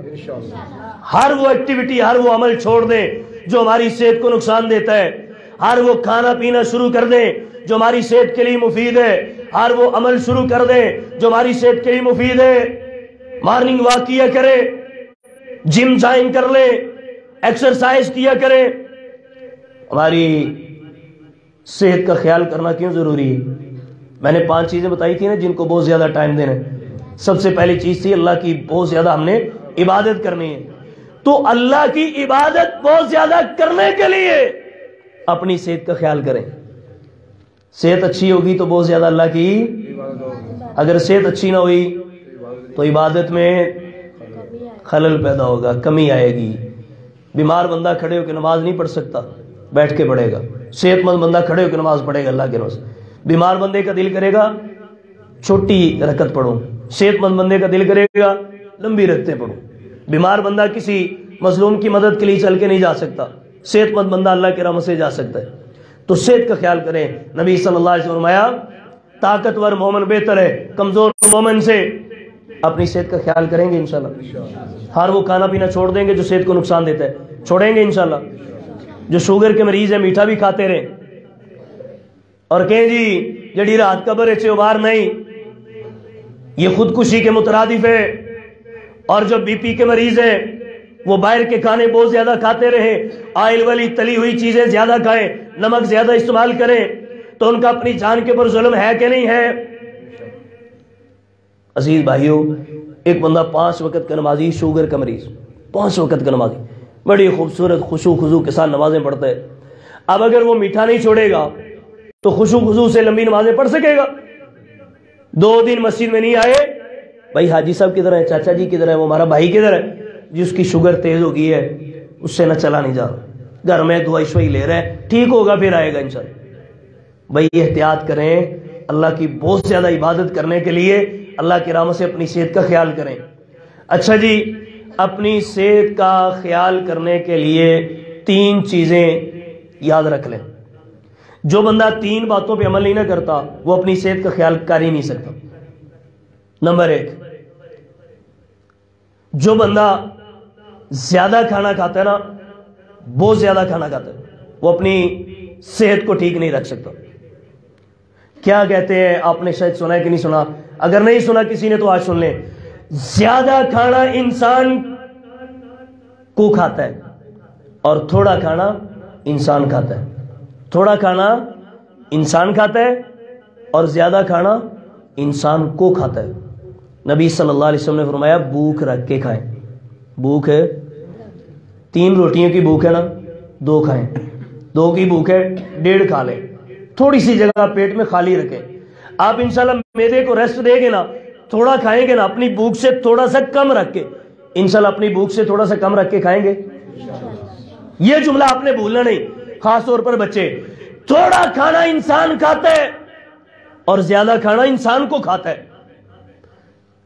ہر وہ ایکٹیویٹی، ہر وہ عمل چھوڑ دیں جو ہماری صحت کو نقصان دیتا ہے، ہر وہ کھانا پینا شروع کر دیں جو ہماری صحت کے لیے مفید ہے، ہر وہ عمل شروع کر دیں جو ہماری صحت کے لیے مفید ہے۔ مارننگ واک کیا کریں، جم جوائن کر لیں، ایکسرسائز کیا کریں۔ ہماری صحت کا خیال کرنا کیوں ضروری ہے؟ میں نے 5 چیزیں بتائی تھی نا جن کو بہت زیادہ ٹائم دینا ہے۔ سب سے پہلی چیز تھی اللہ کی بہت زیادہ ہم نے عبادت کرنی ہے، تو اللہ کی عبادت بہت زیادہ کرنے کے لیے اپنی صحت کا خیال کریں۔ صحت اچھی ہوگی تو بہت زیادہ اللہ کی، اگر صحت اچھی نہ ہوئی تو عبادت میں خلل پیدا ہوگا، کمی آئے گی۔ بیمار بندہ کھڑے ہو کے نماز نہیں پڑھ سکتا، بیٹھ کے پڑھے گا۔ صحت مند بندہ کھڑے ہو کے نماز پڑھے گا اللہ کے روز۔ بیمار بندے کا دل کرے گا چھوٹی رکعت پڑھوں، صحت مند بندے کا دل کرے گا لمبی رکعتیں پڑھوں۔ بیمار بندہ کسی مظلوم کی مدد کے لیے چل کے نہیں جا سکتا، صحت مند بندہ اللہ کے رحمت سے جا سکتا ہے۔ تو صحت کا خیال کریں۔ نبی صلی اللہ علیہ وسلم فرمایا طاقتور مومن بہتر ہے کمزور مومن سے۔ اپنی صحت کا خیال کریں گے انشاءاللہ۔ ہر وہ کھانا پینا چھوڑ دیں گے جو صحت کو نقصان دیتا ہے، چھوڑیں گے انشاءاللہ۔ جو شوگر کے مریض ہیں میٹھا بھی کھاتے رہیں، اور کہیں جی جڑی رات قبر اچھے ابار نہیں، یہ خودکشی کے مترادف ہے۔ اور جو بی پی کے مریض ہیں وہ باہر کے کھانے بہت زیادہ کھاتے رہیں، آئل والی تلی ہوئی چیزیں زیادہ کھائیں، نمک زیادہ استعمال کریں، تو ان کا اپنی جان کے اوپر ظلم ہے کہ نہیں ہے؟ عزیز بھائیو، ایک بندہ 5 وقت کا نمازی، شوگر کا مریض، 5 وقت کا نمازی، بڑی خوبصورت خشوع خضوع کے ساتھ نمازیں پڑھتا ہے۔ اب اگر وہ میٹھا نہیں چھوڑے گا تو خشوع خضوع سے لمبی نمازیں پڑھ سکے گا؟ 2 دن مسجد میں نہیں آئے، بھائی حاجی صاحب کدھر ہے، چاچا جی کدھر ہے، وہ ہمارا بھائی کدھر ہے، جس کی شوگر تیز ہو گئی ہے اس سے نہ چلا نہیں جا رہا، گھر میں دوائی شوائی لے رہا ہے، ٹھیک ہوگا پھر آئے گا انشاءاللہ۔ بھائی احتیاط کریں، اللہ کی بہت زیادہ عبادت کرنے کے لیے اللہ کی رحمت سے اپنی صحت کا خیال کریں۔ اچھا جی، اپنی صحت کا خیال کرنے کے لیے 3 چیزیں یاد رکھ لیں۔ جو بندہ 3 باتوں پہ عمل نہیں نہ کرتا وہ اپنی صحت کا خیال کر ہی نہیں سکتا۔ نمبر 1، جو بندہ زیادہ کھانا کھاتا ہے نا، بہت زیادہ کھانا کھاتا ہے، وہ اپنی صحت کو ٹھیک نہیں رکھ سکتا۔ کیا کہتے ہیں، آپ نے شاید سنا ہے کہ نہیں سنا، اگر نہیں سنا کسی نے تو آج سن لیں۔ زیادہ کھانا انسان کو کھاتا ہے اور تھوڑا کھانا انسان کھاتا ہے۔ تھوڑا کھانا انسان کھاتا ہے، اور زیادہ کھانا انسان کو کھاتا ہے. نبی صلی اللہ علیہ وسلم نے فرمایا بھوک رکھ کے کھائیں. بھوک ہے 3 روٹیوں کی بھوک ہے نا 2 کھائیں, 2 کی بھوک ہے 1.5 کھا لیں, تھوڑی سی جگہ پیٹ میں خالی رکھیں. آپ انشاءاللہ معدے کو ریسٹ دیں گے نا, تھوڑا کھائیں گے نا, اپنی بھوک سے تھوڑا سا کم رکھ کے, انشاءاللہ اپنی بھوک سے تھوڑا سا کم رکھ کے کھائیں گے. یہ جملہ آپ نے بھولنا نہیں, خاص طور پر بچے. تھوڑا کھانا انسان کھاتا ہے اور زیادہ کھانا انسان کو کھاتا ہے.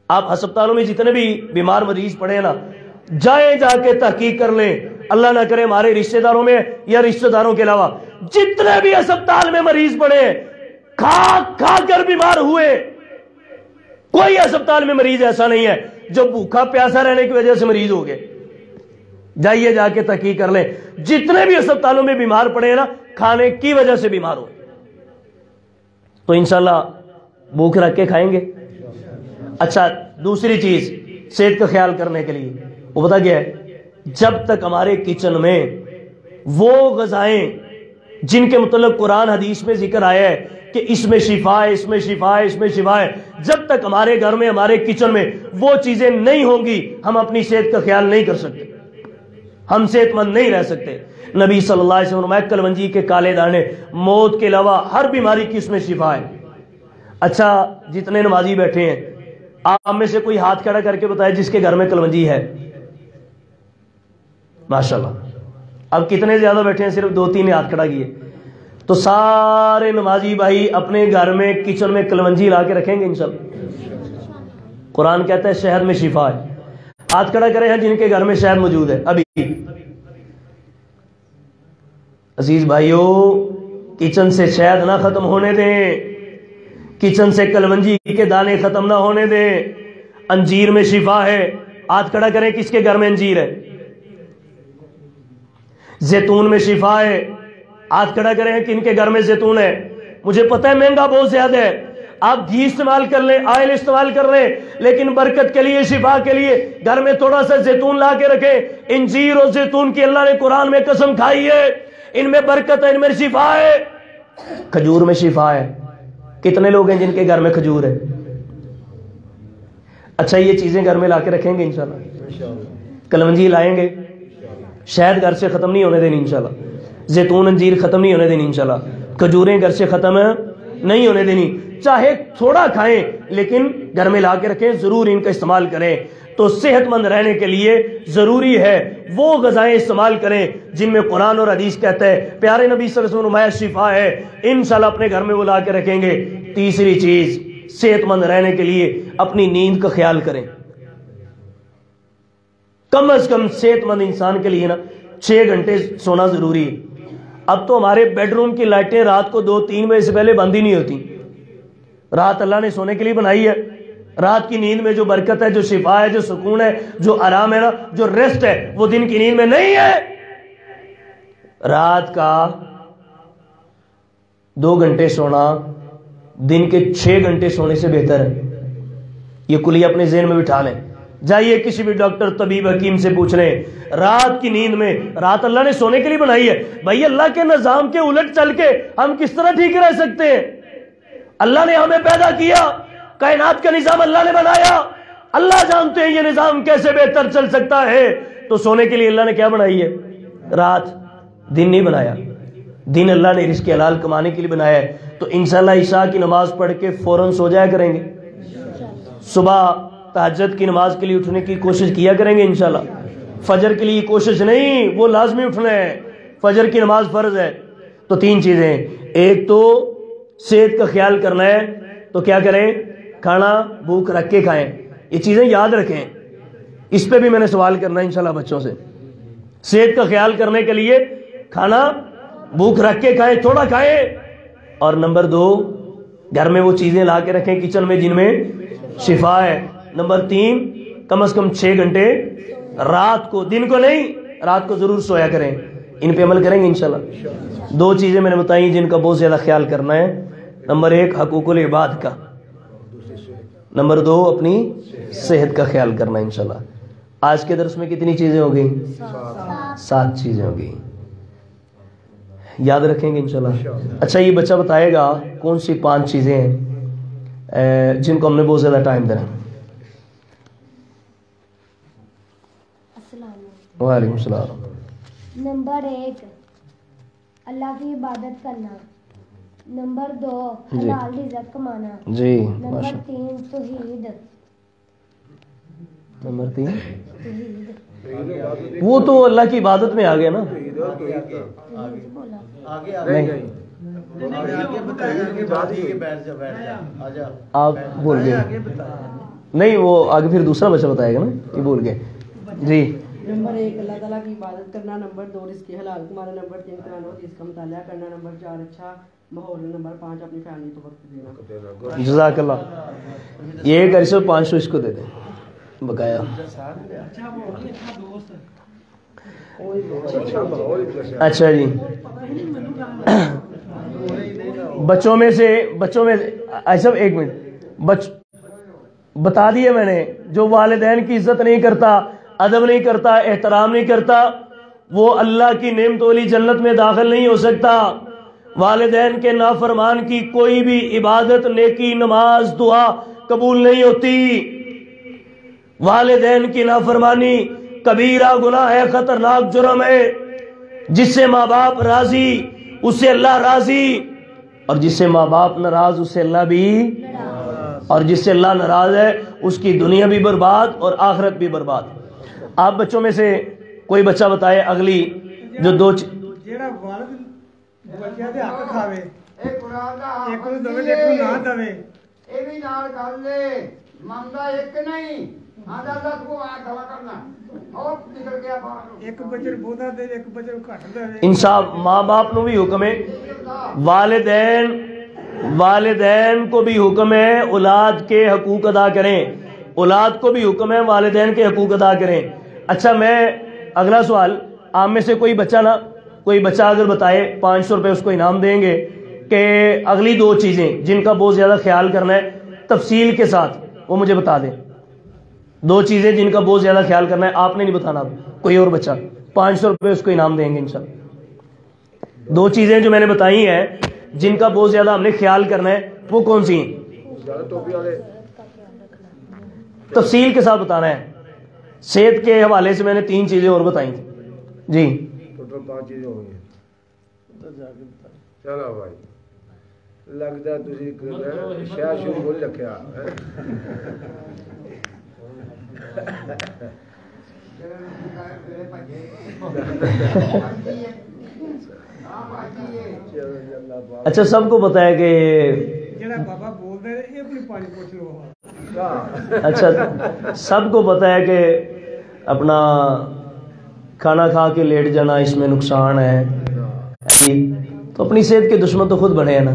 آپ ہسپتالوں میں جتنے بھی بیمار مریض پڑے ہیں نا, جائیں جا کے تحقیق کر لیں, اللہ نہ کرے ہمارے رشتہ داروں میں یا رشتہ داروں کے علاوہ جتنے بھی ہسپتال میں مریض پڑے ہیں کھا کھا کر بیمار ہوئے, کوئی ہسپتال میں مریض ایسا نہیں ہے جو بھوکا پیاسا رہنے کی وجہ سے مریض ہو گئے. جائیے جا کے تحقیق کر لیں, جتنے بھی ہسپتالوں میں بیمار پڑے ہیں نا کھانے کی وجہ سے بیمار ہو. تو انشاءاللہ بھوک رکھ کے کھائیں گے. اچھا دوسری چیز صحت کا خیال کرنے کے لیے وہ پتہ کیا ہے, جب تک ہمارے کچن میں وہ غذائیں جن کے متعلق قرآن حدیث میں ذکر آیا ہے کہ اس میں شفا ہے, اس میں شفا ہے, اس میں شفا ہے, جب تک ہمارے گھر میں ہمارے کچن میں وہ چیزیں نہیں ہوں گی ہم اپنی صحت کا خیال نہیں کر سکتے, ہم صحت مند نہیں رہ سکتے. نبی صلی اللہ علیہ وسلم نے کلونجی کے کالے دانے موت کے علاوہ ہر بیماری کی اس میں شفا ہے. اچھا جتنے نمازی بیٹھے ہیں آپ میں سے کوئی ہاتھ کھڑا کر کے بتائے جس کے گھر میں کلونجی ہے؟ ماشاءاللہ. اب کتنے زیادہ بیٹھے ہیں؟ صرف 2-3 نے ہاتھ کھڑا کیے. تو سارے نمازی بھائی اپنے گھر میں کچن میں کلونجی لا کے رکھیں گے انشاءاللہ. قرآن کہتا ہے شہد میں شفا ہے. ہاتھ کھڑا کرے ہیں جن کے گھر میں شہد موجود ہے. ابھی عزیز بھائیو کچن سے شہد نہ ختم ہونے دیں, کچن سے کلونجی کے دانے ختم نہ ہونے دیں. انجیر میں شفا ہے. ہاتھ کھڑا کریں کس کے گھر میں انجیر ہے. زیتون میں شفا ہے. ہاتھ کھڑا کریں کن کے گھر میں زیتون ہے. مجھے پتہ ہے مہنگا بہت زیادہ ہے, آپ گھی استعمال کر لیں, آئل استعمال کر لیں, لیکن برکت کے لیے شفا کے لیے گھر میں تھوڑا سا زیتون لا کے رکھیں. انجیر اور زیتون کی اللہ نے قرآن میں قسم کھائی ہے, ان میں برکت ہے, ان میں شفا ہے. کھجور میں شفا ہے. کتنے لوگ ہیں جن کے گھر میں کھجور ہے؟ اچھا یہ چیزیں گھر میں لا کے رکھیں گے انشاءاللہ. کلونجی لائیں گے, شہد گھر سے ختم نہیں ہونے دینی انشاءاللہ, زیتون انجیر ختم نہیں ہونے دینی انشاءاللہ, کھجوریں گھر سے ختم نہیں ہونے دینی. چاہے تھوڑا کھائیں لیکن گھر میں لا کے رکھیں, ضرور ان کا استعمال کریں. تو صحت مند رہنے کے لیے ضروری ہے وہ غذائیں استعمال کریں جن میں قرآن اور حدیث کہتا ہے, پیارے نبی صلی اللہ علیہ وسلم شفا ہے. انشاءاللہ اپنے گھر میں وہ لا کے رکھیں گے. تیسری چیز صحت مند رہنے کے لیے اپنی نیند کا خیال کریں. کم از کم صحت مند انسان کے لیے نا 6 گھنٹے سونا ضروری ہے. اب تو ہمارے بیڈ روم کی لائٹیں رات کو 2-3 بجے سے پہلے بند ہی نہیں ہوتی. رات اللہ نے سونے کے لیے بنائی ہے. رات کی نیند میں جو برکت ہے, جو شفا ہے, جو سکون ہے, جو آرام ہے نا, جو ریسٹ ہے, وہ دن کی نیند میں نہیں ہے. رات کا 2 گھنٹے سونا دن کے 6 گھنٹے سونے سے بہتر ہے. یہ کلی اپنے ذہن میں بٹھا لیں. جائیے کسی بھی ڈاکٹر, طبیب, حکیم سے پوچھ لیں رات کی نیند میں, رات اللہ نے سونے کے لیے بنائی ہے. بھائی اللہ کے نظام کے الٹ چل کے ہم کس طرح ٹھیک رہ سکتے ہیں؟ اللہ نے ہمیں پیدا کیا, کائنات کا نظام اللہ نے بنایا, اللہ جانتے ہیں یہ نظام کیسے بہتر چل سکتا ہے. تو سونے کے لیے اللہ نے کیا بنائی ہے؟ رات. دن نہیں بنایا. دن اللہ نے رزق حلال کمانے کے لیے بنایا ہے. تو انشاءاللہ عشاء کی نماز پڑھ کے فوراً سو جایا کریں گے. صبح تہجد کی نماز کے لیے اٹھنے کی کوشش کیا کریں گے انشاءاللہ. فجر کے لیے کوشش نہیں, وہ لازمی اٹھنا ہے. فجر کی نماز فرض ہے. تو 3 چیزیں, ایک تو صحت کا خیال کرنا ہے تو کیا کریں؟ کھانا بھوک رکھ کے کھائیں. یہ چیزیں یاد رکھیں. اس پہ بھی میں نے سوال کرنا ہے انشاءاللہ بچوں سے. صحت کا خیال کرنے کے لیے کھانا بھوک رکھ کے کھائیں, تھوڑا کھائیں. اور نمبر 2 گھر میں وہ چیزیں لا کے رکھیں کچن میں جن میں شفا ہے. نمبر 3 کم از کم 6 گھنٹے رات کو, دن کو نہیں, رات کو ضرور سویا کریں. ان پہ عمل کریں گے انشاءاللہ. 2 چیزیں میں نے بتائی جن کا بہت زیادہ خیال کرنا ہے. نمبر 1 حقوق العباد کا, نمبر 2 اپنی صحت کا خیال کرنا انشاءاللہ. آج کے درس میں کتنی چیزیں ہو گئی؟ 7 چیزیں ہو گئی. یاد رکھیں گے انشاءاللہ. اچھا یہ بچہ بتائے گا کون سی 5 چیزیں ہیں جن کو ہم نے بہت زیادہ ٹائم دینا. وعلیکم السلام. نمبر 1 اللہ کی عبادت کرنا. نمبر 2 جی. حلال رزق کمانا. جی نمبر ماشاء 3 توحید. نمبر 3 توحید وہ تو اللہ کی عبادت میں آ گیا نا. بولا. نہیں آپ بول گئے نہیں, وہ آگے پھر دوسرا بچہ بتائے گا نا, یہ بول گئے. جی نمبر 1 اللہ تعالیٰ کی عبادت کرنا. نمبر 2 رزق حلال کمانا. نمبر 3 قرآن و حدیث کا مطالعہ کرنا. نمبر 4 اچھا ماحول. نمبر 5 اپنی فیملی کو وقت دینا. جزاک اللہ. یہ ایک عرصے 500 اس کو دے دیں بقایا. اچھا جی, بچوں میں سے ایسا ایک منٹ بتا دیا میں نے, جو والدین کی عزت نہیں کرتا, ادب نہیں کرتا, احترام نہیں کرتا, وہ اللہ کی نعمت والی جنت میں داخل نہیں ہو سکتا. والدین کے نافرمان کی کوئی بھی عبادت, نیکی, نماز, دعا قبول نہیں ہوتی. والدین کی نافرمانی کبیرہ گناہ ہے, خطرناک جرم ہے. جس سے ماں باپ راضی اس سے اللہ راضی, اور جس سے ماں باپ ناراض اس سے اللہ بھی, اور جس سے اللہ ناراض ہے اس کی دنیا بھی برباد اور آخرت بھی برباد. آپ بچوں میں سے کوئی بچہ بتائے اگلی جو 2 ਜਿਹੜਾ ਵਾਲਦ ਬੱਚਿਆਂ ਦੇ ਹੱਕ ਖਾਵੇ ਇਹ ਕੁਰਾਨ ਦਾ ਇੱਕ ਨੂੰ ਦਵੇ ਤੇ ਇੱਕ ਨੂੰ ਨਾ ਦਵੇ ਇਹ ਵੀ ਨਾਲ ਗੱਲ ਏ ਮੰਨਦਾ ਇੱਕ ਨਹੀਂ ਆਂਦਾ ਅੱਲਾ ਤੂੰ ਆ ਦਵਾ ਕਰਨਾ ਉਹ ਨਿਕਲ ਗਿਆ ਬਾਹਰ ਇੱਕ ਬੱਚੇ ਨੂੰ ਬਹੁਤਾ ਦੇ ਇੱਕ ਬੱਚੇ ਨੂੰ ਘੱਟ ਦੇਵੇ. انصاف ماں باپ نو بھی حکم ہے, والدین کو بھی حکم ہے اولاد کے حقوق ادا کریں, اولاد کو بھی حکم ہے والدین کے حقوق ادا کریں. اچھا میں اگلا سوال, آپ میں سے کوئی بچہ اگر بتائے 500 روپے اس کو انعام دیں گے کہ اگلی 2 چیزیں جن کا بہت زیادہ خیال کرنا ہے تفصیل کے ساتھ, وہ مجھے بتا دیں. 2 چیزیں جن کا بہت زیادہ خیال کرنا ہے, آپ نے نہیں بتانا, کوئی اور بچہ 500 روپے اس کو انعام دیں گے انشاءاللہ. 2 چیزیں جو میں نے بتائی ہیں جن کا بہت زیادہ ہم نے خیال کرنا ہے وہ کون سی ہیں؟ تفصیل کے ساتھ بتانا ہے. صحت کے حوالے سے میں نے 3 چیزیں اور بتائی تھیں. جی 5 چیزیں ہو گئی. چلو بھائی لگتا تھی شاید شروع بول رکھا اچھا سب کو پتا ہے کہ بابا بول رہے یہ اپنی پانی پوچھ لو. اچھا سب کو پتا ہے کہ اپنا کھانا کھا کے لیٹ جانا اس میں نقصان ہے, تو اپنی صحت کے دشمن تو خود بنے ہیں نا.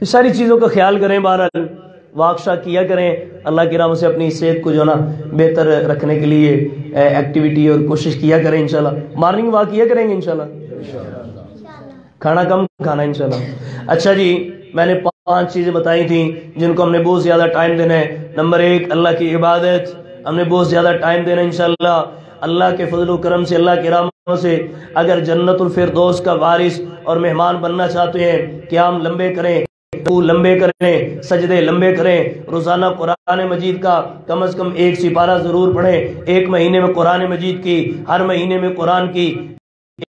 اس ساری چیزوں کا خیال کریں, بہرحال واقشہ کیا کریں, اللہ کی رحمت سے اپنی صحت کو جو نا بہتر رکھنے کے لیے ایکٹیویٹی اور کوشش کیا کریں. انشاءاللہ مارننگ واک کیا کریں گے انشاءاللہ, کھانا کم کھانا انشاءاللہ. اچھا جی میں نے 5 چیزیں بتائی تھیں جن کو ہم نے بہت زیادہ ٹائم دینا ہے. نمبر 1 اللہ کی عبادت, ہم نے بہت زیادہ ٹائم دینا انشاءاللہ. اللہ کے فضل و کرم سے, اللہ کی رحمت سے اگر جنت الفردوس کا وارث اور مہمان بننا چاہتے ہیں, قیام لمبے کریں, لمبے کریں, سجدے لمبے کریں, روزانہ قرآن مجید کا کم از کم 1 سپارہ ضرور پڑھیں. 1 مہینے میں قرآن مجید کی, ہر مہینے میں قرآن کی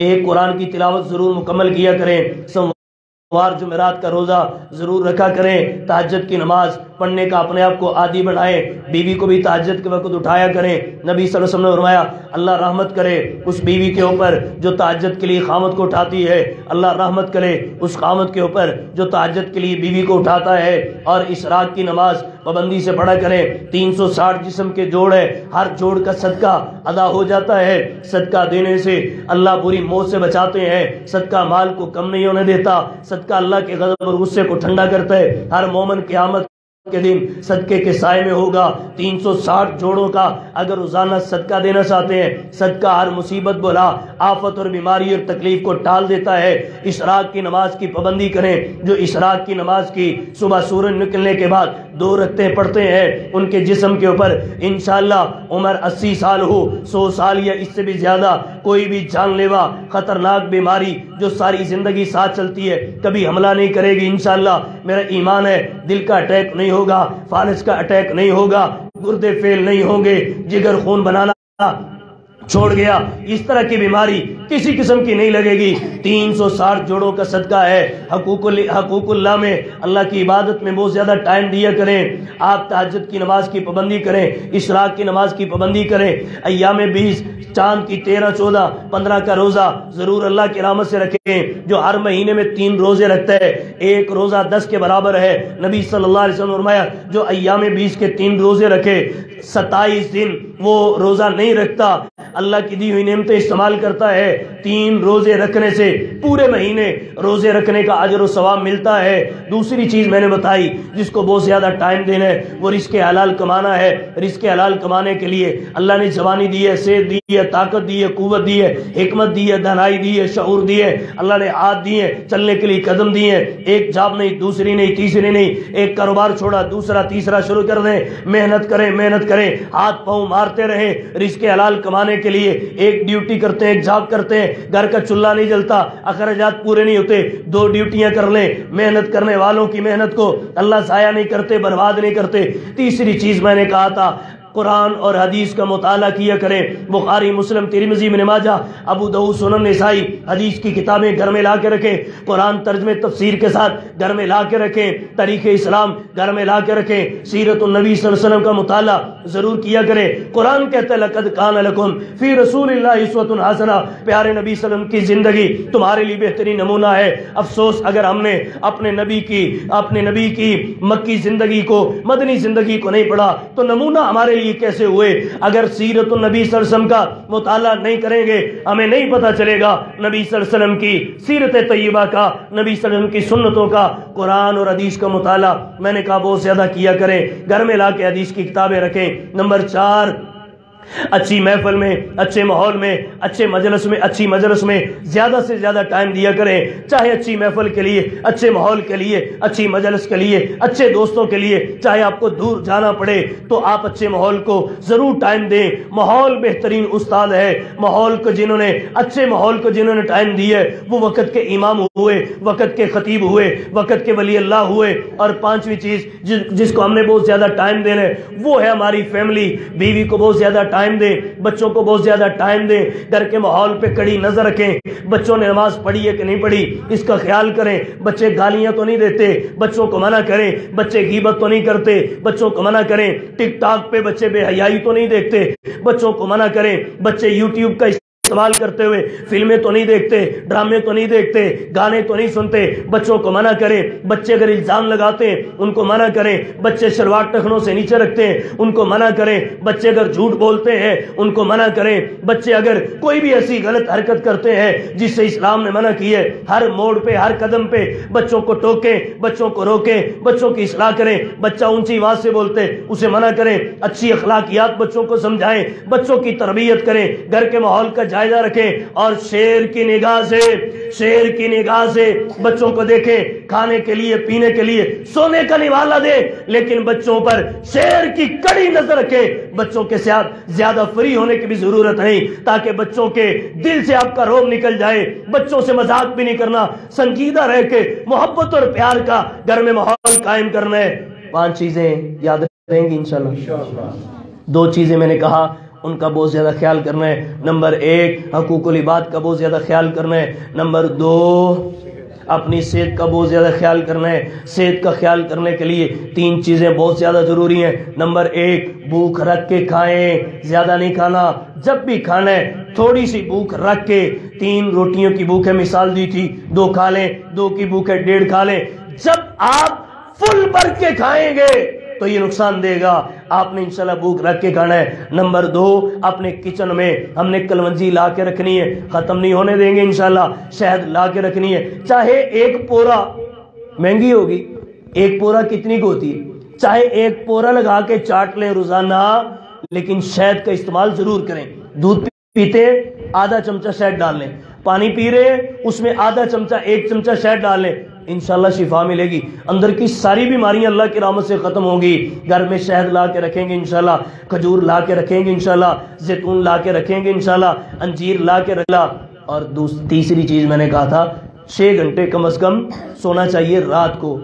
1 قرآن کی تلاوت ضرور مکمل کیا کریں. سوموار جمعرات کا روزہ ضرور رکھا کریں. تہجد کی نماز پڑھنے کا اپنے آپ کو عادی بنائیں. بیوی کو بھی تہجد کے وقت اٹھایا کریں. نبی صلی اللہ علیہ وسلم نے فرمایا اللہ رحمت کرے اس بیوی کے اوپر جو تہجد کے لیے خامد کو اٹھاتی ہے, اللہ رحمت کرے اس خامد کے اوپر جو تہجد کے لیے بیوی کو اٹھاتا ہے. اور اشراق کی نماز پابندی سے پڑھا کریں. 360 جسم کے جوڑ ہے, ہر جوڑ کا صدقہ ادا ہو جاتا ہے. صدقہ دینے سے اللہ بری موت سے بچاتے ہیں. صدقہ مال کو کم نہیں ہونے دیتا, صدقہ اللہ کے غضب اور غصے کو ٹھنڈا کرتا ہے. ہر مومن قیامت کے دن صدقے کے سائے میں ہوگا 360 جوڑوں کا اگر روزانہ صدقہ دینا چاہتے ہیں. صدقہ ہر مصیبت بلا آفت اور بیماری اور تکلیف کو ٹال دیتا ہے. اشراق کی نماز کی پابندی کریں. جو اشراق کی نماز کی صبح سورج نکلنے کے بعد 2 رکعتیں پڑھتے ہیں ان کے جسم کے اوپر انشاءاللہ عمر 80 سال ہو 100 سال یا اس سے بھی زیادہ کوئی بھی جان لیوا خطرناک بیماری جو ساری زندگی ساتھ چلتی ہے کبھی حملہ نہیں کرے گی انشاءاللہ. میرا ایمان ہے دل کا اٹیک نہیں ہوگا, فالج کا اٹیک نہیں ہوگا, گردے فیل نہیں ہوں گے, جگر خون بنانا چھوڑ گیا, اس طرح کی بیماری کسی قسم کی نہیں لگے گی. 360 جوڑوں کا صدقہ ہے. حقوق اللہ میں اللہ کی عبادت میں بہت زیادہ ٹائم دیا کریں. آپ تہجد کی نماز کی پابندی کریں, اشراق کی نماز کی پابندی کریں. ایام 20 چاند کی 13 14 15 کا روزہ ضرور اللہ کی رحمت سے رکھیں. جو ہر مہینے میں 3 روزے رکھتا ہے ایک روزہ 10 کے برابر ہے. نبی صلی اللہ علیہ وسلم نے فرمایا جو ایام 20 کے 3 روزے رکھے 27 دن وہ روزہ نہیں رکھتا اللہ کی دی ہوئی نعمتیں استعمال کرتا ہے. 3 روزے رکھنے سے پورے مہینے روزے رکھنے کا اجر و ثواب ملتا ہے. دوسری چیز میں نے بتائی جس کو بہت زیادہ ٹائم دینا ہے وہ رزق حلال کمانا ہے. رزق حلال کمانے کے لیے اللہ نے جوانی دی ہے, صحت دی ہے, طاقت دی ہے, قوت دی ہے, حکمت دی ہے, دانائی دی ہے, شعور دی ہے. اللہ نے ہاتھ دیے, چلنے کے لیے قدم دیے. ایک جاب نہیں, دوسری نہیں, تیسری نہیں, ایک کاروبار چھوڑا دوسرا تیسرا شروع کر دیں. محنت کریں محنت کریں, ہاتھ پاؤں مارتے رہیں رزق حلال کمانے کے لیے. ایک ڈیوٹی کرتے ہیں, ایک جاب کرتے ہیں, گھر کا چولہا نہیں جلتا, اخراجات پورے نہیں ہوتے, 2 ڈیوٹیاں کر لیں. محنت کرنے والوں کی محنت کو اللہ ضائع نہیں کرتے, برباد نہیں کرتے. تیسری چیز میں نے کہا تھا قرآن اور حدیث کا مطالعہ کیا کریں. بخاری, مسلم, ترمذی, ابن ماجہ, ابو داؤد, سنن نسائی حدیث کی کتابیں گھر میں لا کے رکھیں. قرآن ترجمے تفسیر کے ساتھ گھر میں لا کے رکھیں. تاریخ اسلام گھر میں لا کے رکھیں. سیرت النبی صلی اللہ علیہ وسلم کا مطالعہ ضرور کیا کریں. قرآن کہتا ہے لقد کان لکم فی رسول اللہ اسوۃ حسنہ, پیارے نبی صلی اللہ علیہ وسلم کی زندگی تمہارے لیے بہترین نمونہ ہے. افسوس اگر ہم نے اپنے نبی کی مکی زندگی کو, مدنی زندگی کو نہیں پڑھا تو نمونہ ہمارے یہ کیسے ہوئے. اگر سیرت النبی صلی اللہ علیہ وسلم کا مطالعہ نہیں کریں گے ہمیں نہیں پتہ چلے گا نبی صلی اللہ علیہ وسلم کی سیرت طیبہ کا, نبی صلی اللہ علیہ وسلم کی سنتوں کا. قرآن اور حدیث کا مطالعہ میں نے کہا بہت زیادہ کیا کریں. گھر میں لا کے حدیث کی کتابیں رکھیں. نمبر 4 اچھی محفل میں, اچھے ماحول میں, اچھی مجلس میں زیادہ سے زیادہ ٹائم دیا کریں. چاہے اچھی محفل کے لیے, اچھے ماحول کے لیے, اچھی مجلس کے لیے, اچھے دوستوں کے لیے, چاہے آپ کو دور جانا پڑے تو آپ اچھے ماحول کو ضرور ٹائم دیں. ماحول بہترین استاد ہے. اچھے ماحول کو جنہوں نے ٹائم دیا وہ وقت کے امام ہوئے, وقت کے خطیب ہوئے, وقت کے ولی اللہ ہوئے. اور 5ویں چیز جس کو ہم نے بہت زیادہ ٹائم دینا ہے وہ ہے ہماری فیملی. بیوی کو بہت زیادہ ٹائم دیں, بچوں کو بہت زیادہ ٹائم دیں. گھر کے ماحول پہ کڑی نظر رکھیں. بچوں نے نماز پڑھی ہے کہ نہیں پڑھی اس کا خیال کریں. بچے گالیاں تو نہیں دیتے, بچوں کو منع کریں. بچے غیبت تو نہیں کرتے, بچوں کو منع کریں. ٹک ٹاک پہ بچے بے حیائی تو نہیں دیکھتے, بچوں کو منع کریں. بچے یوٹیوب کا استعمال کرتے ہوئے فلمیں تو نہیں دیکھتے, ڈرامے تو نہیں دیکھتے, گانے تو نہیں سنتے, بچوں کو منع کریں. بچے اگر الزام لگاتے ہیں ان کو منع کریں. بچے شلوار ٹخنوں سے نیچے رکھتے ہیں ان کو منع کریں. بچے اگر جھوٹ بولتے ہیں ان کو منع کریں. بچے اگر کوئی بھی ایسی غلط حرکت کرتے ہیں جس سے اسلام نے منع کی ہے, ہر موڑ پہ ہر قدم پہ بچوں کو ٹوکیں, بچوں کو روکیں, بچوں کی اصلاح کریں. بچہ اونچی آواز سے بولتے اسے منع کریں. اچھی اخلاقیات بچوں کو سمجھائیں, بچوں کی تربیت کریں. گھر کے ماحول کا جائزہ رکھیں اور شیر کی نگاہ سے بچوں کو دیکھیں. کھانے کے لیے, پینے کے لیے, سونے کا نوالا دیں لیکن بچوں پر شیر کی کڑی نظر رکھیں. بچوں کے ساتھ زیادہ فری ہونے کی بھی ضرورت نہیں تاکہ بچوں کے دل سے آپ کا روب نکل جائے. بچوں سے مذاق بھی نہیں کرنا, سنجیدہ رہ کے محبت اور پیار کا گھر میں ماحول قائم کرنا ہے. 5 چیزیں یاد رہیں گی انشاءاللہ. 2 چیزیں میں نے کہا ان کا بہت زیادہ خیال کرنا ہے. نمبر 1 حقوق العباد کا بہت زیادہ خیال کرنا ہے. نمبر 2 اپنی صحت کا بہت زیادہ خیال کرنا ہے. صحت کا خیال کرنے کے لیے 3 چیزیں بہت زیادہ ضروری ہیں. نمبر 1 بھوک رکھ کے کھائیں, زیادہ نہیں کھانا. جب بھی کھانا ہے تھوڑی سی بھوک رکھ کے. 3 روٹیوں کی بھوک ہے, مثال دی تھی, 2 کھا لیں. 2 کی بھوک ہے 1.5 کھا لیں. جب آپ فل بھر کے کھائیں گے تو یہ نقصان دے گا. آپ نے انشاءاللہ بھوک رکھ کے کھانا ہے. نمبر 2 اپنے کچن میں ہم نے کلونجی لا کے رکھنی ہے, ختم نہیں ہونے دیں گے انشاءاللہ. شہد لا کے رکھنی ہے, چاہے 1 پورا, مہنگی ہوگی, 1 پورا کتنی کو ہوتی ہے, چاہے ایک پورا لگا کے چاٹ لیں روزانہ، لیکن شہد کا استعمال ضرور کریں۔ دودھ پیتے آدھا چمچہ شہد ڈال لیں، پانی پی رہے اس میں آدھا چمچہ 1 چمچہ شہد ڈال لیں، انشاءاللہ شفا ملے گی، اندر کی ساری بیماریاں اللہ کی رحمت سے ختم ہوں گی۔ گھر میں شہد لا کے رکھیں گے انشاءاللہ، کھجور لا کے رکھیں گے انشاءاللہ، زیتون لا کے رکھیں گے انشاءاللہ، انجیر لا کے رکھلا۔ اور تیسری چیز میں نے کہا تھا 6 گھنٹے کم از کم سونا چاہیے رات کو۔